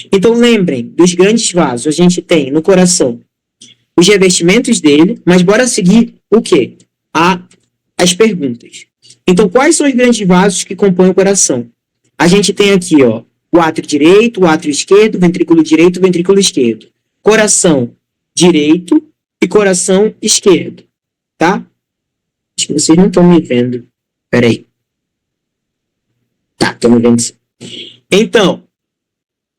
Então, lembrem, dos grandes vasos, a gente tem no coração os revestimentos dele, mas bora seguir o quê? As perguntas. Então, quais são os grandes vasos que compõem o coração? A gente tem aqui, ó, o átrio direito, o átrio esquerdo, o ventrículo direito, o ventrículo esquerdo. Coração direito e coração esquerdo, tá? Acho que vocês não estão me vendo. Peraí. Tá, estão me vendo sim. Então,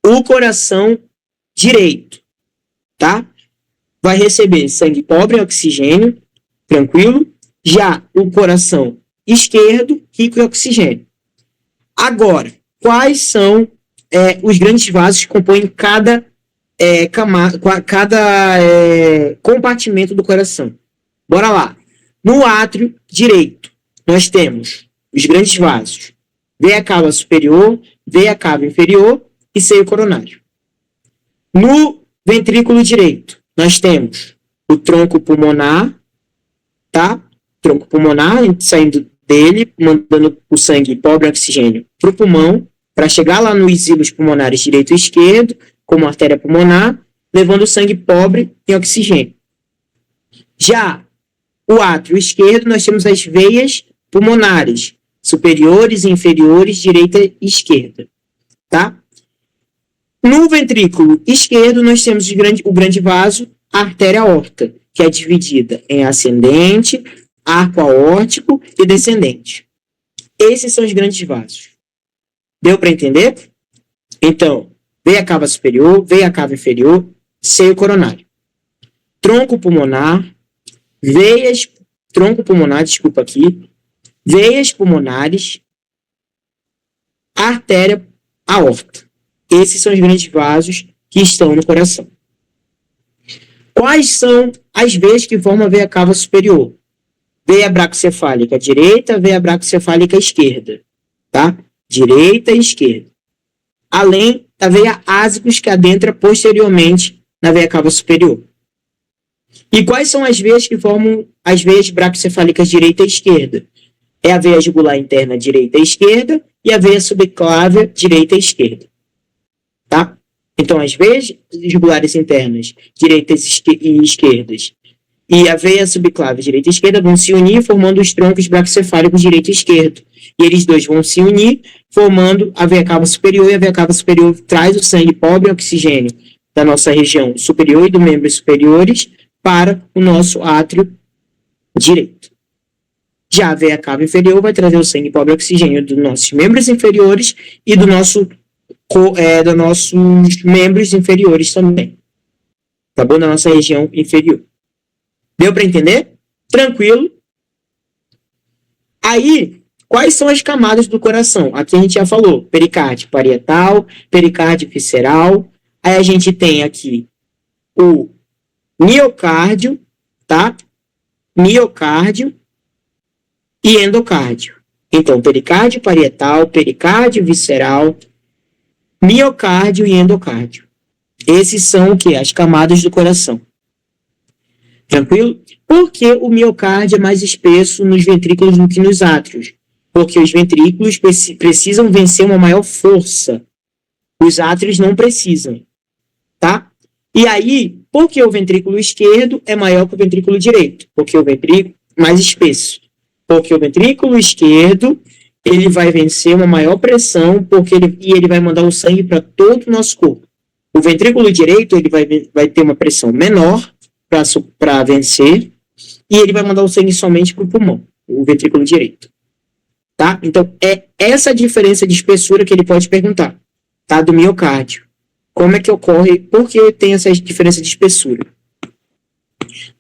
o coração direito, tá? Vai receber sangue pobre em oxigênio, tranquilo. Já o coração esquerdo, rico em oxigênio. Agora, quais são os grandes vasos que compõem cada compartimento do coração? Bora lá. No átrio direito, nós temos os grandes vasos: veia cava superior, veia cava inferior e seio coronário. No ventrículo direito, nós temos o tronco pulmonar, tá? Tronco pulmonar saindo dele, mandando o sangue pobre em oxigênio para o pulmão, para chegar lá nos hilos pulmonares direito e esquerdo, como artéria pulmonar, levando o sangue pobre em oxigênio. Já o átrio esquerdo, nós temos as veias pulmonares, superiores e inferiores, direita e esquerda, tá? No ventrículo esquerdo, nós temos o grande vaso, a artéria aorta, que é dividida em ascendente, arco aórtico e descendente. Esses são os grandes vasos. Deu para entender? Então, veia cava superior, veia cava inferior, seio coronário. Tronco pulmonar, veias pulmonares, artéria aorta. Esses são os grandes vasos que estão no coração. Quais são as veias que formam a veia cava superior? Veia bracocefálica direita, veia bracocefálica esquerda, tá? Direita e esquerda. Além da veia ásicos que adentra posteriormente na veia cava superior. E quais são as veias que formam as veias bracocefálicas direita e esquerda? É a veia jugular interna direita e esquerda e a veia subclávia direita e esquerda, tá? Então, as veias jugulares internas direitas e esquerdas e a veia subclávia direita e esquerda vão se unir formando os troncos bracocefálicos direito e esquerdo. E eles dois vão se unir formando a veia cava superior, e a veia cava superior traz o sangue pobre em oxigênio da nossa região superior e dos membros superiores para o nosso átrio direito. Já a veia cava inferior vai trazer o sangue pobre em oxigênio dos nossos membros inferiores e dos nossos membros inferiores também. Tá bom? Da nossa região inferior. Deu para entender? Tranquilo. Aí, quais são as camadas do coração? Aqui a gente já falou: pericárdio parietal, pericárdio visceral. Aí a gente tem aqui o miocárdio, tá? Miocárdio e endocárdio. Então, pericárdio parietal, pericárdio visceral, miocárdio e endocárdio. Esses são o quê? As camadas do coração. Tranquilo? Por que o miocárdio é mais espesso nos ventrículos do que nos átrios? Porque os ventrículos precisam vencer uma maior força. Os átrios não precisam. Tá? E aí, por que o ventrículo esquerdo é maior que o ventrículo direito? Porque o ventrículo mais espesso. Porque o ventrículo esquerdo ele vai vencer uma maior pressão ele vai mandar o sangue para todo o nosso corpo. O ventrículo direito ele vai ter uma pressão menor para vencer e ele vai mandar o sangue somente para o pulmão, o ventrículo direito. Tá? Então, é essa a diferença de espessura que ele pode perguntar, tá? Do miocárdio. Como é que ocorre? Por que tem essa diferença de espessura?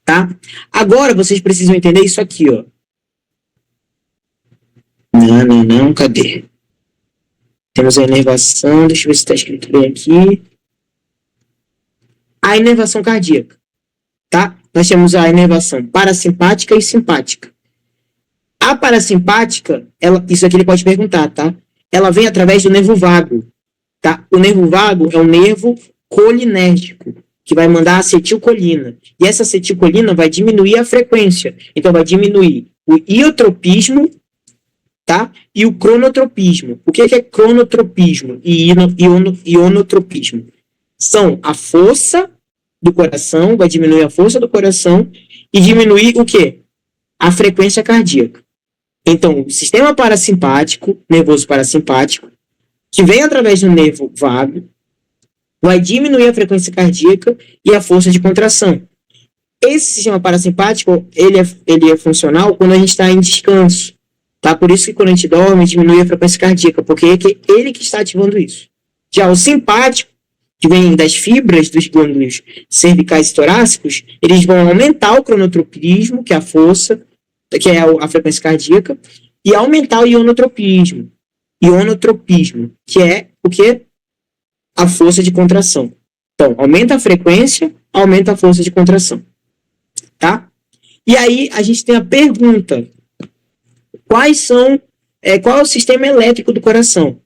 Tá? Agora, vocês precisam entender isso aqui, ó. Não, cadê? Temos a inervação, deixa eu ver se está escrito bem aqui. A inervação cardíaca, tá? Nós temos a inervação parasimpática e simpática. A parasimpática, isso aqui ele pode perguntar, tá? Ela vem através do nervo vago, tá? O nervo vago é um nervo colinérgico, que vai mandar acetilcolina. E essa acetilcolina vai diminuir a frequência. Então, vai diminuir o iotropismo, tá? E o cronotropismo. O que é cronotropismo e ionotropismo? São a força do coração, vai diminuir a força do coração e diminuir o quê? A frequência cardíaca. Então, o sistema parasimpático, nervoso parasimpático, que vem através do nervo vago, vai diminuir a frequência cardíaca e a força de contração. Esse sistema parasimpático, ele é funcional quando a gente está em descanso, tá? Por isso que quando a gente dorme, diminui a frequência cardíaca, porque é ele que está ativando isso. Já o simpático, que vem das fibras dos glândulos cervicais e torácicos, eles vão aumentar o cronotropismo, que é a força, que é a frequência cardíaca, e aumentar o ionotropismo. Ionotropismo, que é o quê? A força de contração. Então, aumenta a frequência, aumenta a força de contração. Tá? E aí, a gente tem a pergunta. Qual é o sistema elétrico do coração?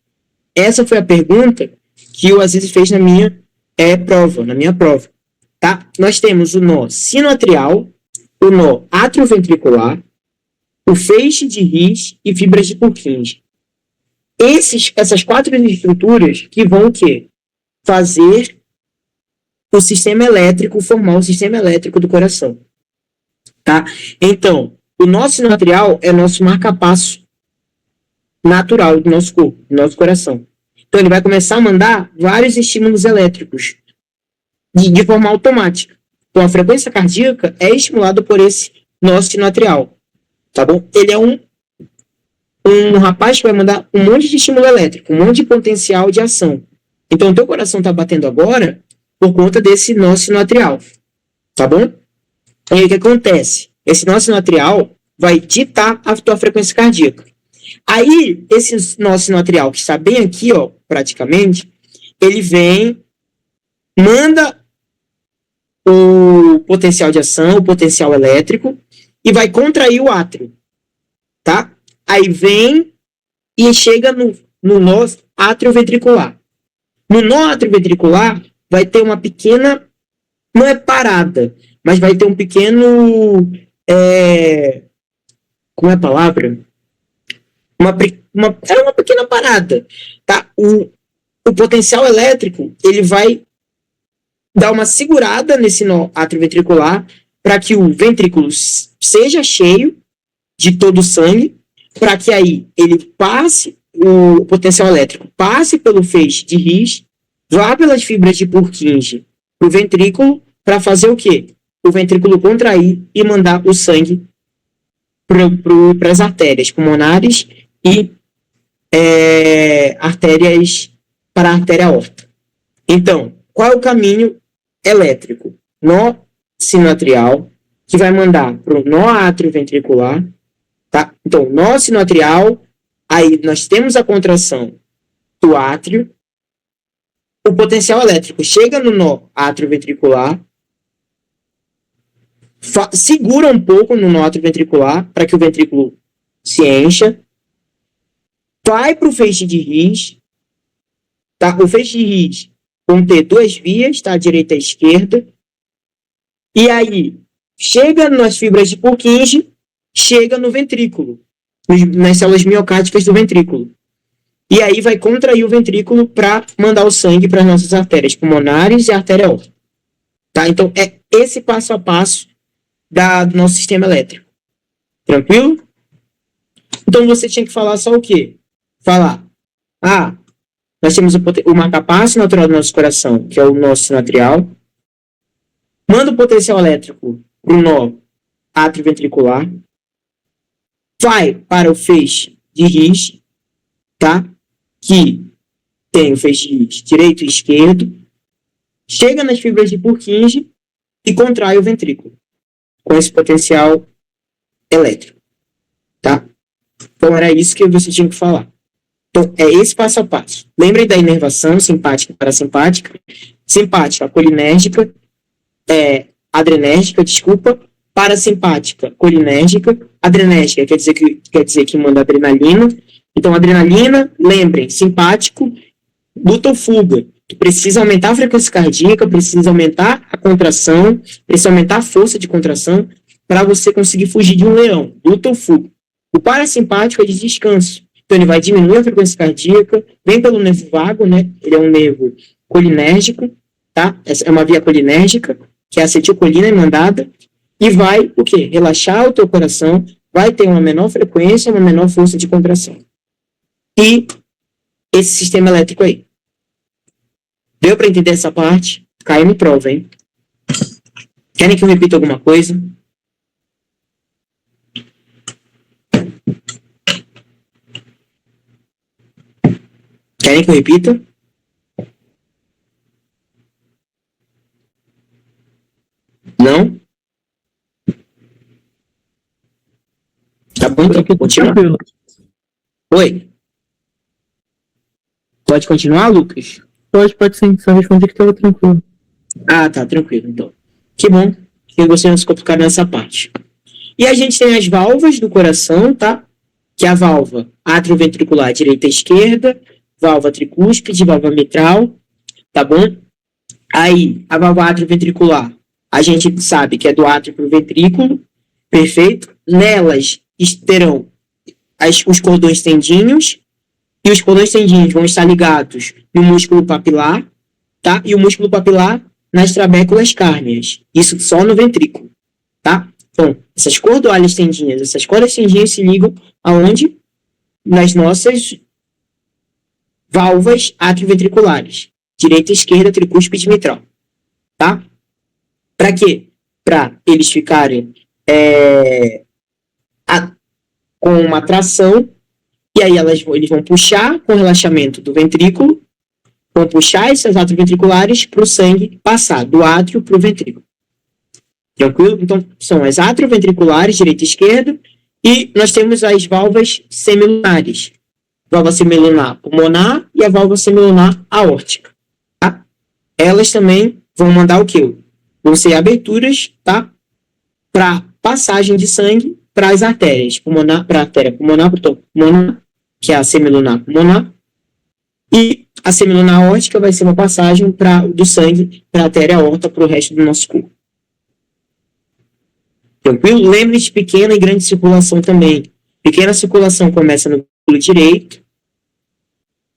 Essa foi a pergunta que o Aziz fez na minha prova. Tá? Nós temos o nó sinoatrial, o nó atrioventricular, o feixe de His e fibras de Purkinje. Essas 4 estruturas que vão o quê? Fazer o sistema elétrico, formar o sistema elétrico do coração. Tá? Então, o nó sinoatrial é nosso marca-passo natural do nosso corpo, do nosso coração. Então, ele vai começar a mandar vários estímulos elétricos de forma automática. Então, a frequência cardíaca é estimulada por esse nó sinoatrial. Tá bom? Ele é um rapaz que vai mandar um monte de estímulo elétrico, um monte de potencial de ação. Então, o teu coração está batendo agora por conta desse nó sinoatrial. Tá bom? E aí, o que acontece? Esse nó sinoatrial vai ditar a tua frequência cardíaca. Aí, esse nó sinoatrial, que está bem aqui, ó, praticamente, ele vem, manda o potencial de ação, o potencial elétrico, e vai contrair o átrio. Tá? Aí vem e chega no nó atrioventricular. No nó atrioventricular vai ter uma pequena, não é parada, mas vai ter um pequeno, como é a palavra? Uma pequena parada. Tá? O potencial elétrico, ele vai dar uma segurada nesse nó atrioventricular para que o ventrículo seja cheio de todo o sangue, para que aí ele passe, o potencial elétrico passe pelo feixe de His, vá pelas fibras de Purkinje para o ventrículo, para fazer o quê? O ventrículo contrair e mandar o sangue para as artérias pulmonares e artérias para a artéria aorta. Então, qual é o caminho elétrico? Nó sinoatrial, que vai mandar para o nó atrioventricular. Tá? Então, nó sinoatrial, aí nós temos a contração do átrio, o potencial elétrico chega no nó atrioventricular, segura um pouco no nó atrioventricular para que o ventrículo se encha, vai para o feixe de His, tá? O feixe de His vão ter 2 vias, tá? A direita e a esquerda, e aí chega nas fibras de Purkinje, chega no ventrículo, nas células miocárdicas do ventrículo. E aí vai contrair o ventrículo para mandar o sangue para as nossas artérias pulmonares e artéria aorta. Tá? Então, é esse passo a passo do nosso sistema elétrico. Tranquilo? Então, você tinha que falar só o quê? Falar, nós temos o marca-passo natural do nosso coração, que é o nosso sinoatrial. Manda o potencial elétrico para o nó atrioventricular. Vai para o feixe de His, tá? Que tem o feixe de His direito e esquerdo. Chega nas fibras de Purkinje e contrai o ventrículo com esse potencial elétrico, tá? Então, era isso que você tinha que falar. Então, é esse passo a passo. Lembrem da inervação simpática e parasimpática. Simpática, colinérgica, adrenérgica, parasimpática, colinérgica. Adrenérgica quer dizer que manda adrenalina. Então, adrenalina, lembrem, simpático, luta ou fuga. Tu precisa aumentar a frequência cardíaca, precisa aumentar a contração, precisa aumentar a força de contração para você conseguir fugir de um leão, luta ou fuga. O parasimpático é de descanso. Então, ele vai diminuir a frequência cardíaca, vem pelo nervo vago, né? Ele é um nervo colinérgico, tá? Essa é uma via colinérgica. que é a acetilcolina mandada, e vai, o quê? Relaxar o teu coração, vai ter uma menor frequência, uma menor força de contração. E esse sistema elétrico aí. Deu para entender essa parte? Caiu em prova, hein? Querem que eu repita alguma coisa? Querem que eu repita? Não? Tá bom, então continua. Oi? Pode continuar, Lucas? Pode sim, só respondi que estava tranquilo. Ah, tá, tranquilo, então. Que bom que você não se complicar nessa parte. E a gente tem as válvulas do coração, tá? Que é a válvula atrioventricular direita e esquerda, válvula tricúspide, válvula mitral, tá bom? Aí, a válvula atrioventricular, a gente sabe que é do átrio para o ventrículo, perfeito? Nelas terão os cordões tendinhos, e os cordões tendinhos vão estar ligados no músculo papilar, tá? E o músculo papilar nas trabéculas cárneas. Isso só no ventrículo, tá? Então, essas cordas tendinhas se ligam aonde? Nas nossas válvulas atrioventriculares. Direita e esquerda, tricúspide mitral. Tá? Para quê? Para eles ficarem com uma tração, e aí eles vão puxar com o relaxamento do ventrículo, vão puxar essas atrioventriculares para o sangue passar do átrio para o ventrículo. Tranquilo? Então, são as atrioventriculares, direita e esquerda, e nós temos as válvulas semilunares. Válvula semilunar pulmonar e a válvula semilunar aórtica. Tá? Elas também vão mandar o quê? Vão ser aberturas, tá? Para passagem de sangue para as artérias pulmonar, para a artéria pulmonar, que é a semilunar pulmonar, e a semilunar aórtica vai ser uma passagem do sangue para a artéria aorta para o resto do nosso corpo. Tranquilo? Lembre de pequena e grande circulação também. Pequena circulação começa no ventrículo direito,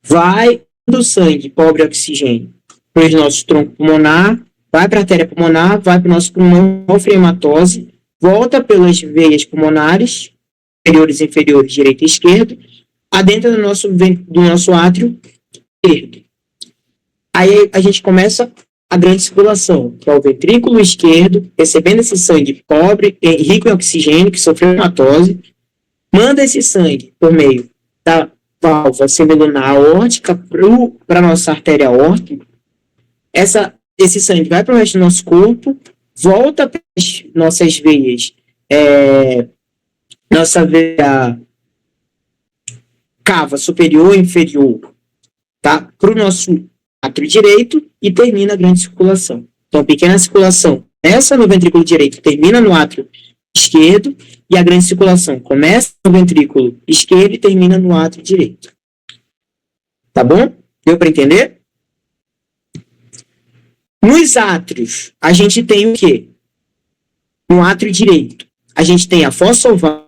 vai do sangue pobre oxigênio para o nosso tronco pulmonar, vai para a artéria pulmonar, vai para o nosso pulmão, sofre hematose, volta pelas veias pulmonares, superiores e inferiores, direito e esquerdo, adentra do nosso átrio esquerdo. Aí a gente começa a grande circulação, que é o ventrículo esquerdo, recebendo esse sangue pobre, rico em oxigênio, que sofreu hematose, manda esse sangue por meio da válvula semilunar aórtica para a nossa artéria aórtica. Esse sangue vai para o resto do nosso corpo, volta para as nossas veias, nossa veia cava superior e inferior, tá? Para o nosso átrio direito e termina a grande circulação. Então, pequena circulação começa no ventrículo direito, termina no átrio esquerdo, e a grande circulação começa no ventrículo esquerdo e termina no átrio direito. Tá bom? Deu para entender? Nos átrios, a gente tem o quê? No átrio direito, a gente tem a fossa oval,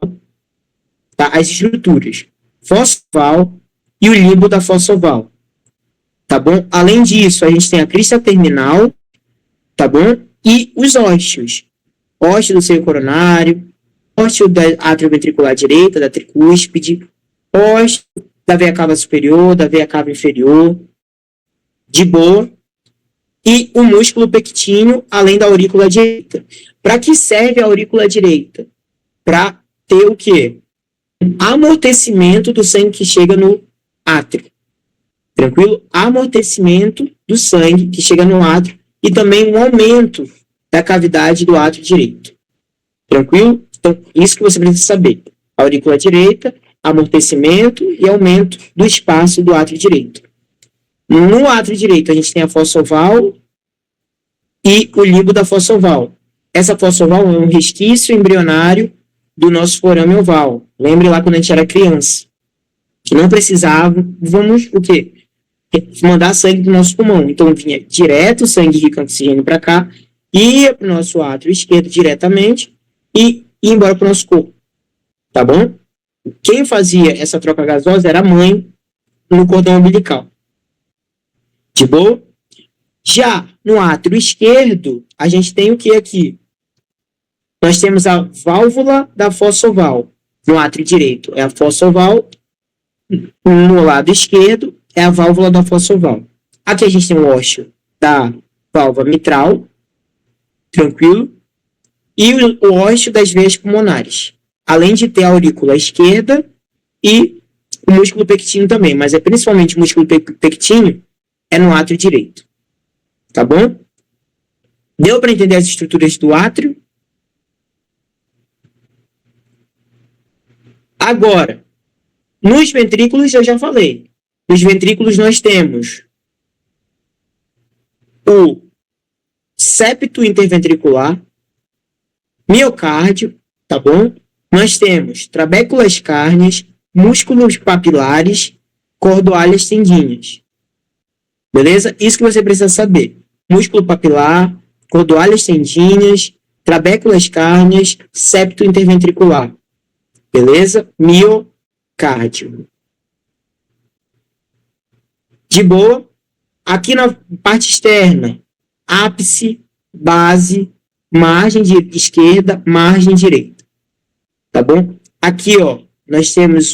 tá? As estruturas, fossa oval e o limbo da fossa oval. Tá bom? Além disso, a gente tem a crista terminal, tá bom? E os ósteos. Ósteo do seio coronário, ósteo da atrioventricular direita, da tricúspide, ósteo da veia cava superior, da veia cava inferior, de boa, e o músculo pectíneo, além da aurícula direita. Para que serve a aurícula direita? Para ter o quê? Amortecimento do sangue que chega no átrio. Tranquilo? Amortecimento do sangue que chega no átrio e também um aumento da cavidade do átrio direito. Tranquilo? Então, isso que você precisa saber. Aurícula direita, amortecimento e aumento do espaço do átrio direito. No átrio direito, a gente tem a fossa oval e o limbo da fossa oval. Essa fossa oval é um resquício embrionário do nosso forame oval. Lembre lá quando a gente era criança. Que não precisávamos o quê? Mandar sangue do nosso pulmão. Então, vinha direto o sangue rico em oxigênio para cá, ia para o nosso átrio esquerdo diretamente e ia embora para o nosso corpo. Tá bom? Quem fazia essa troca gasosa era a mãe no cordão umbilical. De boa? Já no átrio esquerdo, a gente tem o que aqui? Nós temos a válvula da fossa oval. No átrio direito é a fossa oval. No lado esquerdo é a válvula da fossa oval. Aqui a gente tem o ósseo da válvula mitral, tranquilo, e o ósseo das veias pulmonares. Além de ter a aurícula esquerda e o músculo pectíneo também, mas é principalmente o músculo pectíneo é no átrio direito. Tá bom? Deu para entender as estruturas do átrio? Agora, nos ventrículos eu já falei. Nos ventrículos nós temos o septo interventricular, miocárdio, tá bom? Nós temos trabéculas cárneas, músculos papilares, cordoalhas tendinhas. Beleza? Isso que você precisa saber. Músculo papilar, cordoalhas tendinhas, trabéculas cárneas, septo interventricular. Beleza? Miocárdio. De boa. Aqui na parte externa, ápice, base, margem esquerda, margem direita. Tá bom? Aqui, ó, nós temos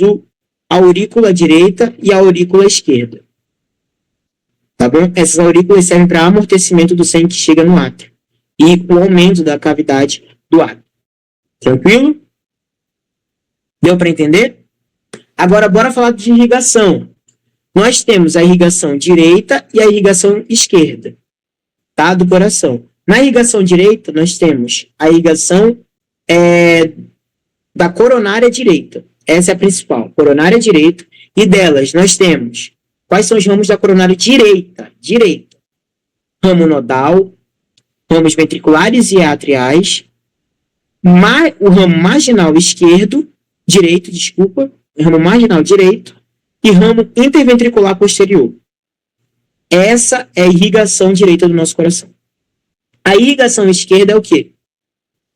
a aurícula direita e a aurícula esquerda. Tá bom? Essas aurículas servem para amortecimento do sangue que chega no átrio e o aumento da cavidade do átrio. Tranquilo? Deu para entender? Agora, bora falar de irrigação. Nós temos a irrigação direita e a irrigação esquerda, tá? Do coração. Na irrigação direita, nós temos a irrigação da coronária direita. Essa é a principal, coronária direita. E delas, nós temos... Quais são os ramos da coronária direita? Direita. Ramo nodal, ramos ventriculares e atriais, o ramo marginal esquerdo, direito, desculpa, ramo marginal direito, e ramo interventricular posterior. Essa é a irrigação direita do nosso coração. A irrigação esquerda é o quê?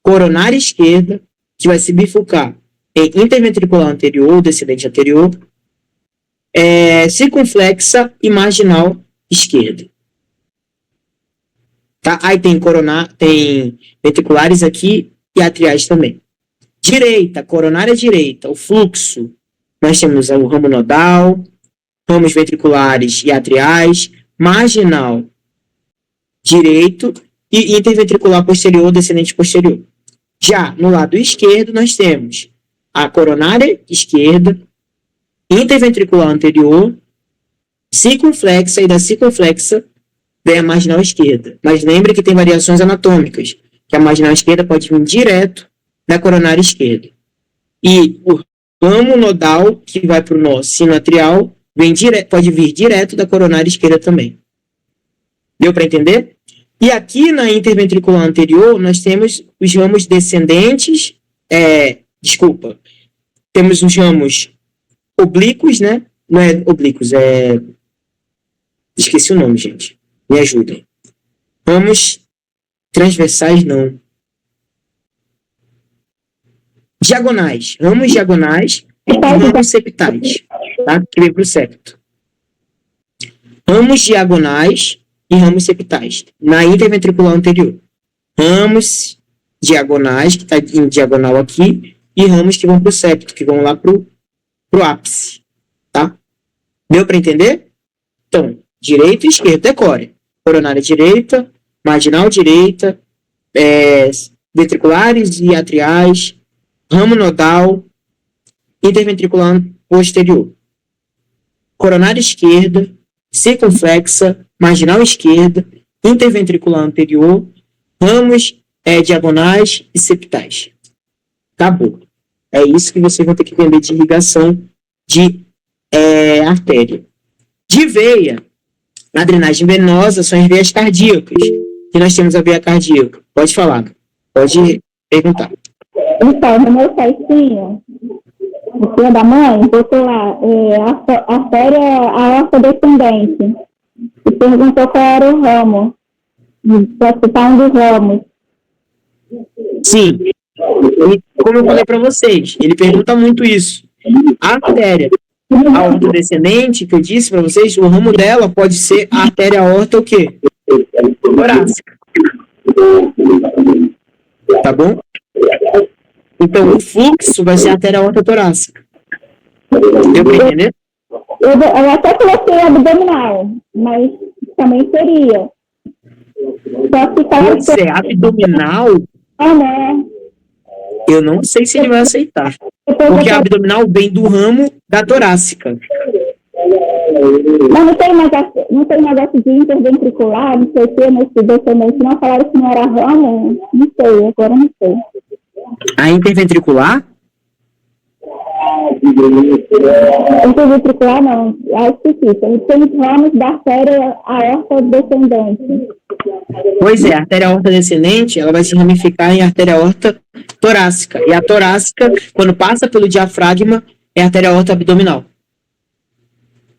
Coronária esquerda, que vai se bifurcar em interventricular anterior, descendente anterior, circunflexa e marginal esquerda. Tá? Aí tem ventriculares aqui e atriais também. Direita, coronária direita, o fluxo, nós temos o ramo nodal, ramos ventriculares e atriais, marginal direito e interventricular posterior, descendente posterior. Já no lado esquerdo, nós temos a coronária esquerda, interventricular anterior, circunflexa, e da circunflexa vem a marginal esquerda. Mas lembre que tem variações anatômicas, que a marginal esquerda pode vir direto da coronária esquerda. E o ramo nodal, que vai para o nó sinoatrial, pode vir direto da coronária esquerda também. Deu para entender? E aqui na interventricular anterior, nós temos os ramos descendentes, temos os ramos oblíquos, né? Não é oblíquos, esqueci o nome, gente. Me ajudem. Ramos transversais, não. Diagonais. Ramos diagonais e ramos septais. Tá? Que vem para o septo. Ramos diagonais e ramos septais. Na interventricular anterior. Ramos diagonais, que está em diagonal aqui, e ramos que vão para o septo, que vão lá para o ápice. Tá? Deu para entender? Então, direita e esquerda, decore. Coronária direita, marginal direita, ventriculares e atriais, ramo nodal, interventricular posterior. Coronária esquerda, circunflexa, marginal esquerda, interventricular anterior, ramos diagonais e septais. Acabou. É isso que você vai ter que entender de irrigação de artéria. De veia, a drenagem venosa são as veias cardíacas. E nós temos a veia cardíaca. Pode falar. Pode perguntar. Então, no meu cestinho, o filho da mãe, botou lá, artéria aorta descendente. E perguntou qual era o ramo. Para citar um dos ramos. Sim. Como eu falei para vocês, ele pergunta muito isso. A artéria aorta descendente, que eu disse para vocês, o ramo dela pode ser a artéria aorta o quê? torácica. Tá bom? Então, o fluxo vai ser a artéria aorta torácica. Deu pra entender? Eu até coloquei abdominal, mas também seria. Só que Pode ser abdominal, né? eu não sei se ele vai aceitar. Porque a abdominal vem do ramo da torácica. Mas não tem negócio de interventricular, não sei o que, nesse documento, não falaram que não era ramo, não sei, agora não sei. A interventricular? Interventricular não, esqueci, tem ramos da artéria aorta descendente. Pois é, a artéria aorta descendente, ela vai se ramificar em artéria aorta torácica. E a torácica, quando passa pelo diafragma, é a artéria aorta abdominal.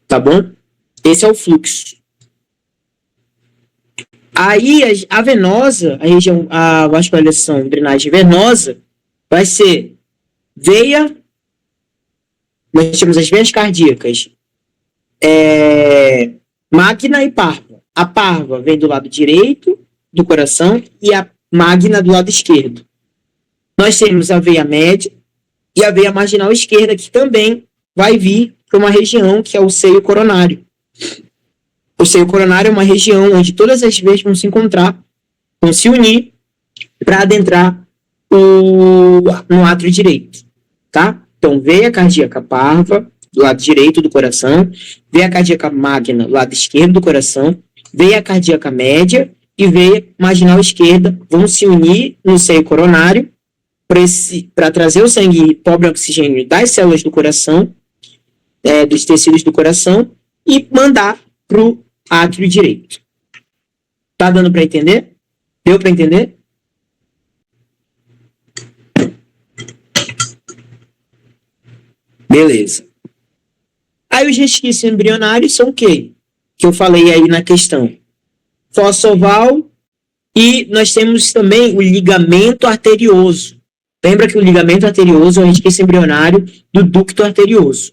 Tá bom? Esse é o fluxo. Aí, a venosa, a região, a vascularização, drenagem venosa, vai ser veia, nós temos as veias cardíacas, magna e parva. A parva vem do lado direito do coração e a magna do lado esquerdo. Nós temos a veia média e a veia marginal esquerda, que também vai vir para uma região que é o seio coronário. O seio coronário é uma região onde todas as veias vão se encontrar, vão se unir para adentrar no átrio direito, tá? Então, veia cardíaca parva, do lado direito do coração, veia cardíaca magna, do lado esquerdo do coração, veia cardíaca média e veia marginal esquerda vão se unir no seio coronário para trazer o sangue pobre em oxigênio das células do coração, dos tecidos do coração, e mandar para o átrio direito. Tá dando para entender? Deu para entender? Beleza. Aí os resquícios embrionários são o quê? Que eu falei aí na questão. Fossa oval, e nós temos também o ligamento arterioso. Lembra que o ligamento arterioso é um resquício embrionário do ducto arterioso.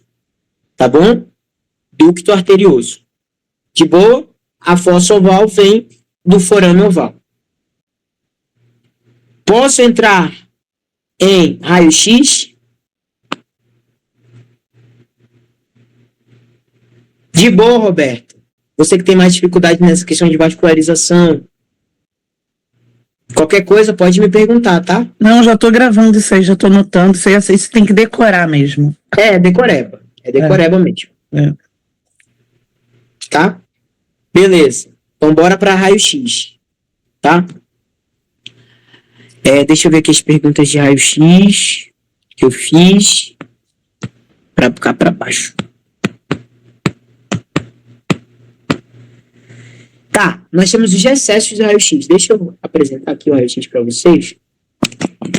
Tá bom? Ducto arterioso. De boa? A fossa oval vem do forame oval. Posso entrar em raio-x? De boa, Roberto. Você que tem mais dificuldade nessa questão de vascularização. Qualquer coisa pode me perguntar, tá? Não, já tô gravando isso aí, já tô anotando. Isso tem que decorar mesmo. É decoreba. É decoreba mesmo. Tá? Beleza. Então, bora para raio-x. Tá? Deixa eu ver aqui as perguntas de raio-x que eu fiz. Para ficar para baixo. Tá, nós temos os excessos do raio-x. Deixa eu apresentar aqui o raio-x para vocês.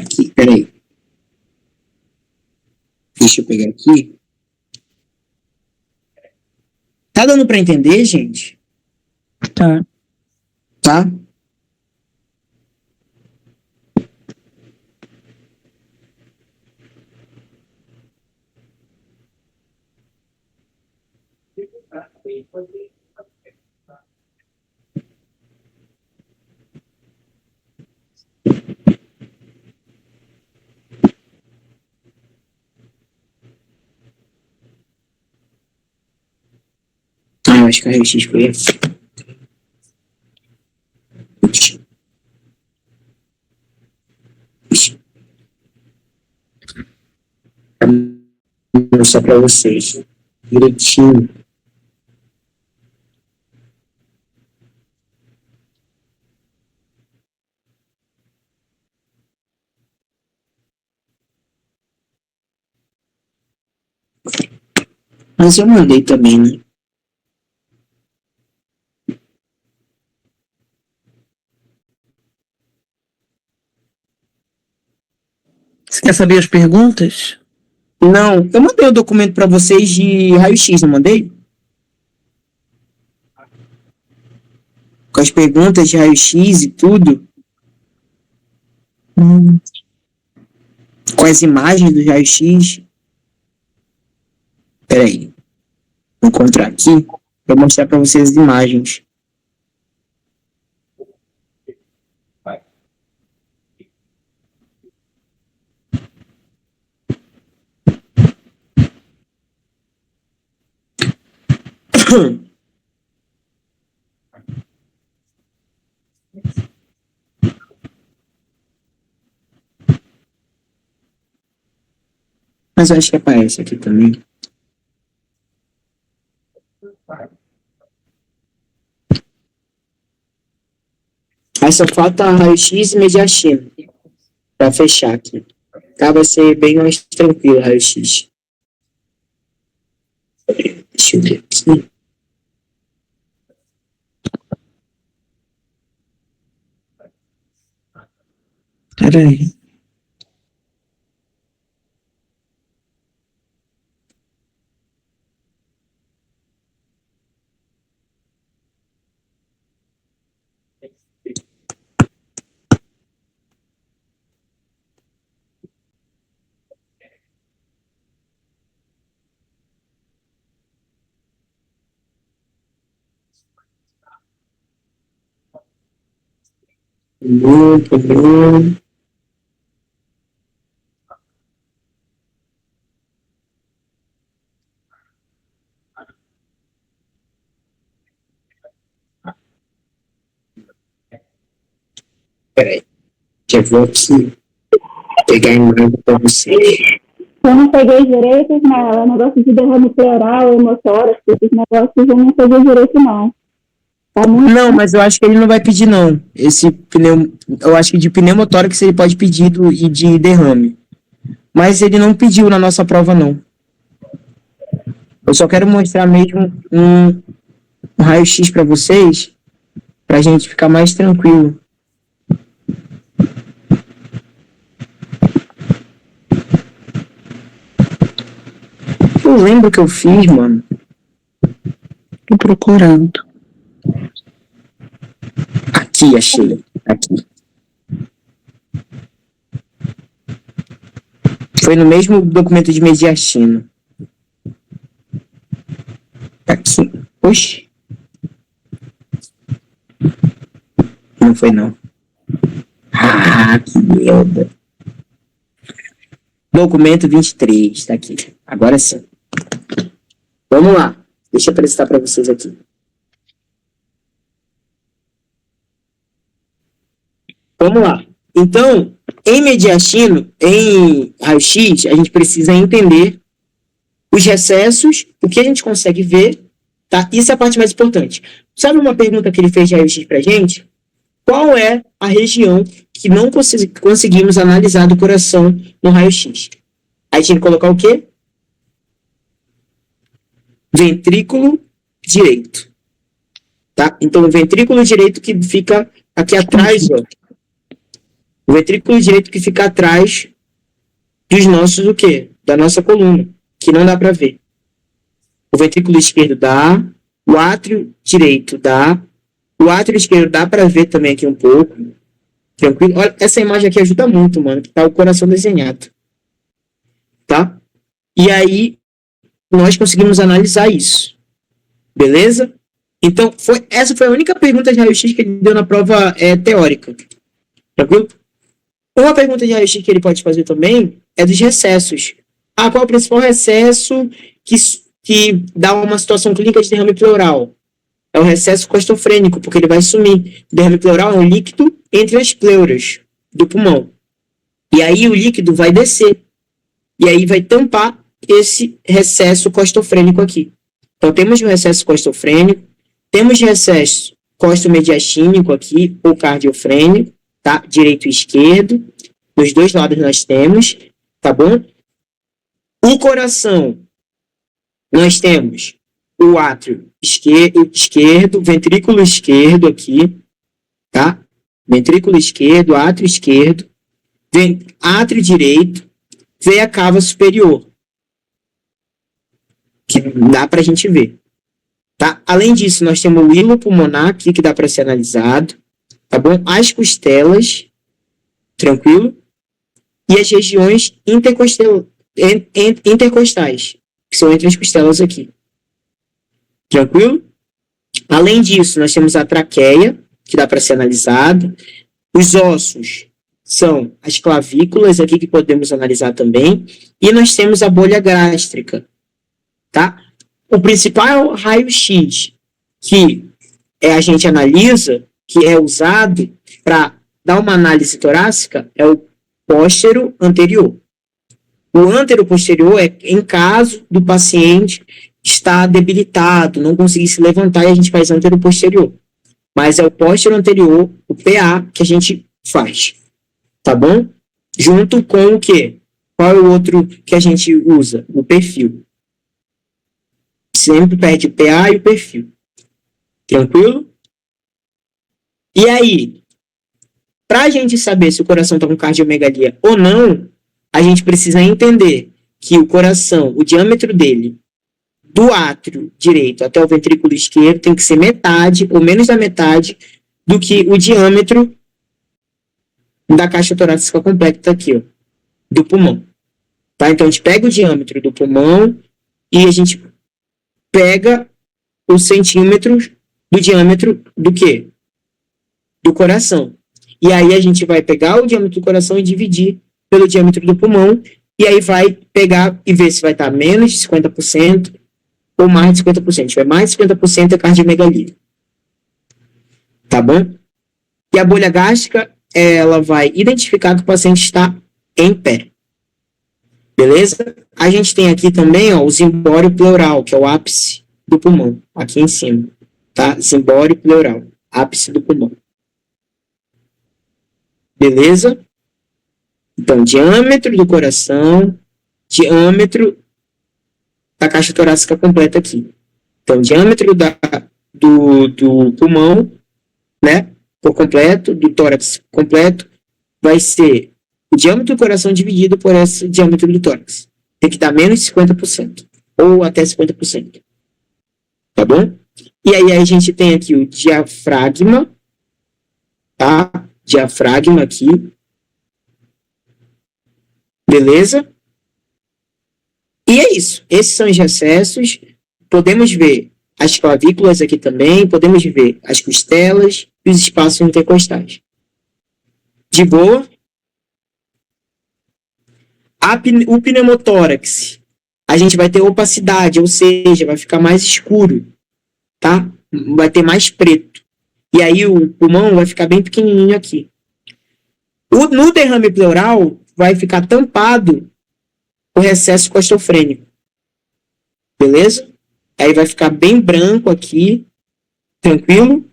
Aqui, peraí. Deixa eu pegar aqui. Tá dando para entender, gente? Tá. Tá? Eu acho que a raio-x foi aqui. Vou mostrar para vocês direitinho. Mas eu mandei também, né? Você quer saber as perguntas? Não, eu mandei o documento para vocês de raio-x, não mandei? Com as perguntas de raio-x e tudo. Com as imagens do raio-x. Peraí. Vou encontrar aqui para mostrar para vocês as imagens. Mas eu acho que aparece aqui também. Aí só falta raio-x e mediastina para fechar aqui. Tá? Vai ser bem mais tranquilo raio-x. Deixa eu ver aqui. Peraí. Muito bom. Peraí, já vou aqui pegar a imagem para vocês. Eu não peguei direito, né? O negócio de derrame pleural, hemotórax, esses negócios eu não peguei direito, não. Tá muito... Não, mas eu acho que ele não vai pedir, não. Eu acho que de pneumotórax ele pode pedir e de derrame. Mas ele não pediu na nossa prova, não. Eu só quero mostrar mesmo um raio-x para vocês, pra gente ficar mais tranquilo. Eu lembro que eu fiz, mano. Tô procurando. Aqui, achei. Aqui. Foi no mesmo documento de mediastina. Aqui. Oxi. Não foi, não. Ah, que merda. Documento 23, tá aqui. Agora sim. Vamos lá. Deixa eu apresentar para vocês aqui. Vamos lá. Então, em mediastino, em raio-x, a gente precisa entender os recessos, o que a gente consegue ver, tá? Isso é a parte mais importante. Sabe uma pergunta que ele fez de raio-x pra gente? Qual é a região que não conseguimos analisar do coração no raio-x? Aí tinha que colocar o quê? Ventrículo direito. Tá? Então, o ventrículo direito que fica aqui atrás, ó. O ventrículo direito que fica atrás dos nossos, o quê? Da nossa coluna, que não dá para ver. O ventrículo esquerdo dá, o átrio direito dá, o átrio esquerdo dá para ver também aqui um pouco. Tranquilo? Olha, essa imagem aqui ajuda muito, mano, que tá o coração desenhado. Tá? E aí, nós conseguimos analisar isso. Beleza? Então, essa foi a única pergunta de raio-x que ele deu na prova teórica. Tranquilo? Uma pergunta de raio-x que ele pode fazer também é dos recessos. Ah, qual é o principal recesso que dá uma situação clínica de derrame pleural? É o recesso costofrênico, porque ele vai sumir. O derrame pleural é um líquido entre as pleuras do pulmão. E aí o líquido vai descer. E aí vai tampar esse recesso costofrênico aqui. Então, temos o recesso costofrênico, temos o recesso costomediastínico aqui, ou cardiofrênico, tá? Direito e esquerdo. Dos dois lados nós temos, tá bom? O coração, nós temos o átrio esquerdo, ventrículo esquerdo aqui, tá? Ventrículo esquerdo, átrio esquerdo, átrio direito, veia cava superior, que dá pra gente ver, tá? Além disso, nós temos o hilo pulmonar aqui, que dá para ser analisado, tá bom? As costelas, tranquilo? E as regiões intercostais, que são entre as costelas aqui. Tranquilo? Além disso, nós temos a traqueia, que dá para ser analisada. Os ossos são as clavículas aqui, que podemos analisar também. E nós temos a bolha gástrica, tá? o principal raio-x que a gente analisa, que é usado para dar uma análise torácica, é o póstero anterior. O antero posterior é em caso do paciente estar debilitado, não conseguir se levantar, e a gente faz antero posterior. Mas é o póstero anterior, o PA, que a gente faz. Tá bom? Junto com o quê? Qual é o outro que a gente usa? O perfil. Sempre pede o PA e o perfil. Tranquilo? E aí, para a gente saber se o coração está com cardiomegalia ou não, a gente precisa entender que o coração, o diâmetro dele, do átrio direito até o ventrículo esquerdo, tem que ser metade, ou menos da metade, do que o diâmetro da caixa torácica completa aqui, ó, do pulmão. Tá? Então, a gente pega o diâmetro do pulmão e a gente pega os centímetros do diâmetro do quê? Do coração. E aí a gente vai pegar o diâmetro do coração e dividir pelo diâmetro do pulmão, e aí vai pegar e ver se vai estar menos de 50% ou mais de 50%. Se tiver mais de 50% é cardiomegalia. Tá bom? E a bolha gástrica, ela vai identificar que o paciente está em pé. Beleza? A gente tem aqui também, ó, o zimbório pleural, que é o ápice do pulmão, aqui em cima. Tá? Zimbório pleural, ápice do pulmão. Beleza? Então, diâmetro do coração, diâmetro da caixa torácica completa aqui. Então, diâmetro do pulmão, né, por completo, do tórax completo, vai ser o diâmetro do coração dividido por esse diâmetro do tórax. Tem que dar menos de 50%, ou até 50%. Tá bom? E aí a gente tem aqui o diafragma, tá? Diafragma aqui. Beleza? E é isso. Esses são os recessos. Podemos ver as clavículas aqui também. Podemos ver as costelas e os espaços intercostais. De boa? O pneumotórax. A gente vai ter opacidade, ou seja, vai ficar mais escuro. Tá? Vai ter mais preto. E aí o pulmão vai ficar bem pequenininho aqui. No derrame pleural, vai ficar tampado o recesso costofrênico. Beleza? Aí vai ficar bem branco aqui, tranquilo.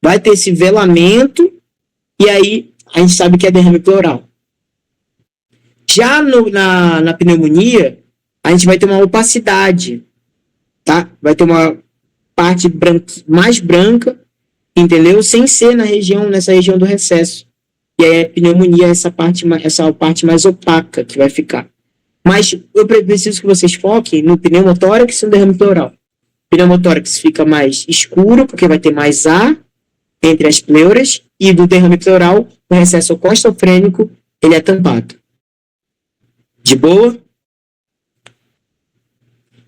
Vai ter esse velamento, e aí a gente sabe que é derrame pleural. Já na pneumonia, a gente vai ter uma opacidade, tá? Vai ter uma parte mais branca, entendeu? Sem ser nessa região do recesso. E aí a pneumonia é essa parte mais opaca que vai ficar. Mas eu preciso que vocês foquem no pneumotórax e no derrame pleural. O pneumotórax fica mais escuro, porque vai ter mais ar entre as pleuras, e do derrame pleural, o recesso costofrênico, ele é tampado. De boa?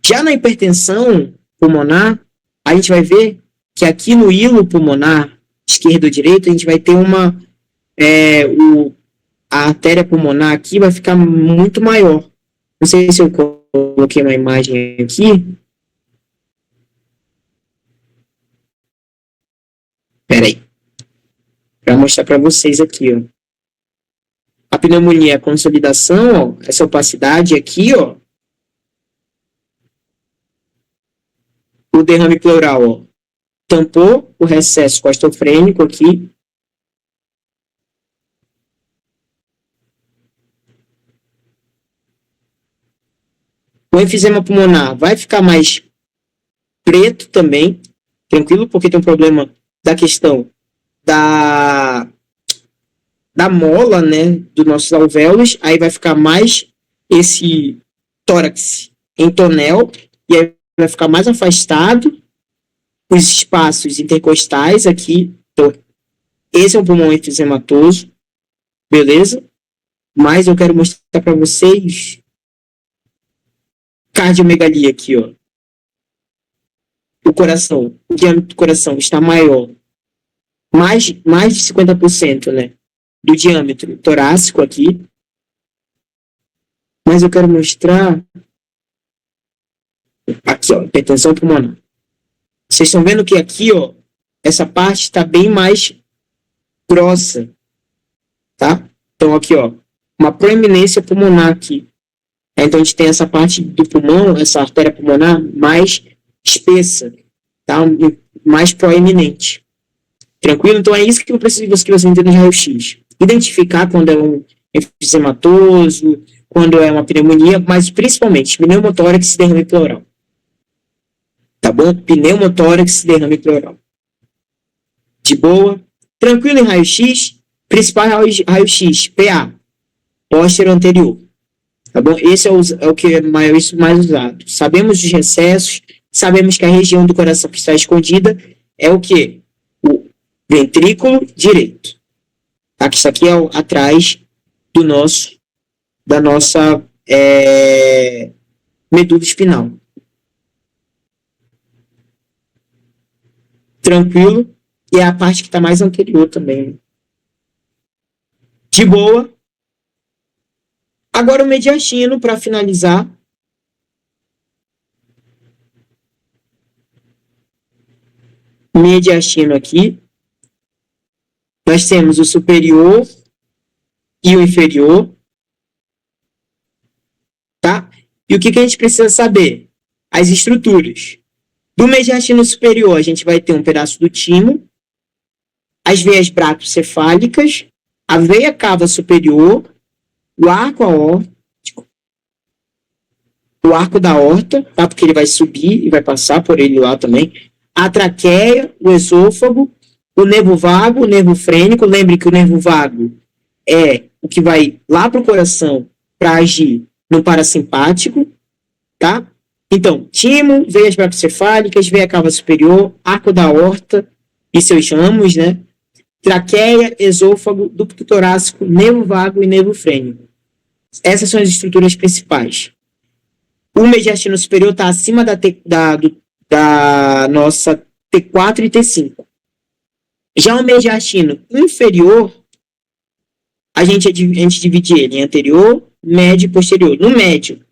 Já na hipertensão pulmonar, a gente vai ver que aqui no hilo pulmonar, esquerdo ou direito, a gente vai ter a artéria pulmonar aqui vai ficar muito maior. Não sei se eu coloquei uma imagem aqui. Espera aí. Para mostrar para vocês aqui, ó. A pneumonia é a consolidação, ó, essa opacidade aqui, ó. O derrame pleural, ó, tampou o recesso costofrênico aqui. O enfisema pulmonar vai ficar mais preto também, tranquilo, porque tem um problema da questão da mola, né, dos nossos alvéolos. Aí vai ficar mais esse tórax em tonel, e aí vai ficar mais afastado os espaços intercostais aqui. Então, esse é um pulmão enfisematoso, beleza? Mas eu quero mostrar para vocês cardiomegalia aqui, ó. O diâmetro do coração está maior, mais de 50%, né, do diâmetro torácico aqui. Mas eu quero mostrar Aqui, ó, hipertensão pulmonar. Vocês estão vendo que aqui, ó, essa parte está bem mais grossa, tá? Então, aqui, ó, uma proeminência pulmonar aqui. Então, a gente tem essa parte do pulmão, essa artéria pulmonar mais espessa, tá? Mais proeminente. Tranquilo? Então, é isso que eu preciso que você entenda de raio-x. Identificar quando é um enfisematoso, quando é uma pneumonia, mas principalmente pneumotórax e derrame pleural. Tá bom? Pneumotórax e derrame pleural. De boa? Tranquilo em raio-x? Principal raio-x, PA, póstero anterior. Tá bom? Esse é o que é mais usado. Sabemos dos recessos, sabemos que a região do coração que está escondida é o quê? O ventrículo direito. Tá? Que isso aqui é atrás da nossa medula espinal. Tranquilo? E é a parte que está mais anterior também. De boa. Agora o mediastino, para finalizar. Mediastino aqui. Nós temos o superior e o inferior. Tá? E o que a gente precisa saber? As estruturas. Do mediastino superior, a gente vai ter um pedaço do timo, as veias bractocefálicas, a veia cava superior, o arco aórtico, o arco da aorta, tá? Porque ele vai subir e vai passar por ele lá também, a traqueia, o esôfago, o nervo vago, o nervo frênico. Lembre que o nervo vago é o que vai lá para o coração para agir no parasimpático, tá? Então, timo, veias bractocefálicas, veia cava superior, arco da aorta e seus ramos, né? Traqueia, esôfago, ducto torácico, nervo vago e nervo frênico. Essas são as estruturas principais. O mediastino superior está acima da nossa T4 e T5. Já o mediastino inferior, a gente divide ele em anterior, médio e posterior. No médio,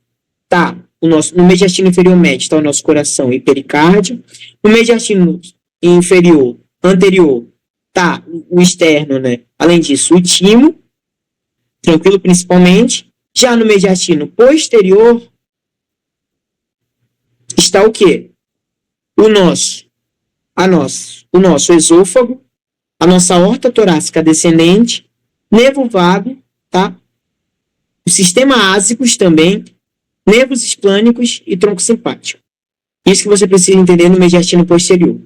tá no mediastino inferior médio está o nosso coração e pericárdio. No mediastino inferior anterior tá o externo, né? Além disso, o timo, tranquilo principalmente. Já no mediastino posterior está o quê? O nosso esôfago, a nossa aorta torácica descendente, nervo vago, tá? O sistema ásicos também, nervos esplânicos e tronco simpático. Isso que você precisa entender no mediastino posterior.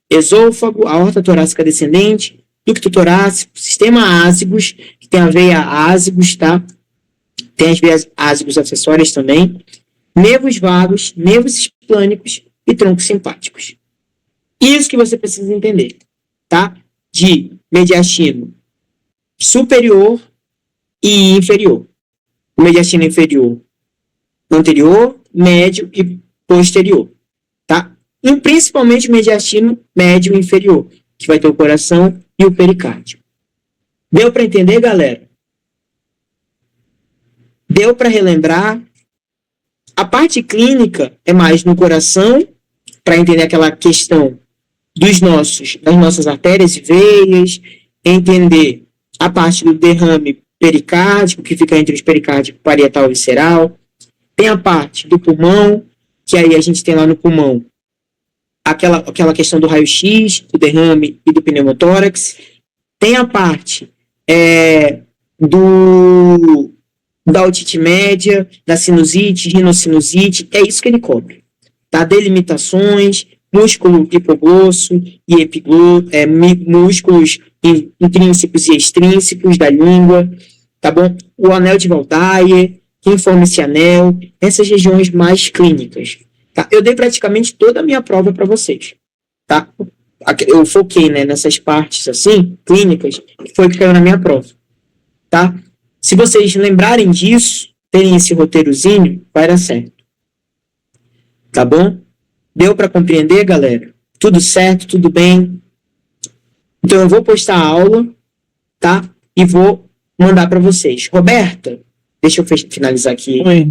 Esôfago, aorta torácica descendente, ducto torácico, sistema ásicos, que tem a veia ásicos, tá? Tem as veias ásicos acessórias também. Nervos vagos, nervos esplânicos e troncos simpáticos. Isso que você precisa entender, tá? De mediastino superior e inferior. O mediastino inferior anterior, médio e posterior, tá? E principalmente o mediastino médio e inferior, que vai ter o coração e o pericárdio. Deu para entender, galera? Deu para relembrar? A parte clínica é mais no coração, para entender aquela questão das nossas artérias e veias, entender a parte do derrame pericárdico, que fica entre os pericárdico parietal e visceral. Tem a parte do pulmão, que aí a gente tem lá no pulmão aquela questão do raio-x, do derrame e do pneumotórax. Tem a parte da otite média, da sinusite, rinocinusite, é isso que ele cobre. Tá? Delimitações, músculo hipoglosso e músculos intrínsecos e extrínsecos da língua, tá bom? O anel de Waldeyer, quem forma esse anel, essas regiões mais clínicas. Tá? Eu dei praticamente toda a minha prova para vocês, tá? Eu foquei, né, nessas partes assim, clínicas, que foi o que caiu na minha prova, tá? Se vocês lembrarem disso, terem esse roteirozinho, vai dar certo. Tá bom? Deu para compreender, galera? Tudo certo, tudo bem? Então eu vou postar a aula, tá? E vou mandar para vocês. Roberta, deixa eu finalizar aqui. Oi.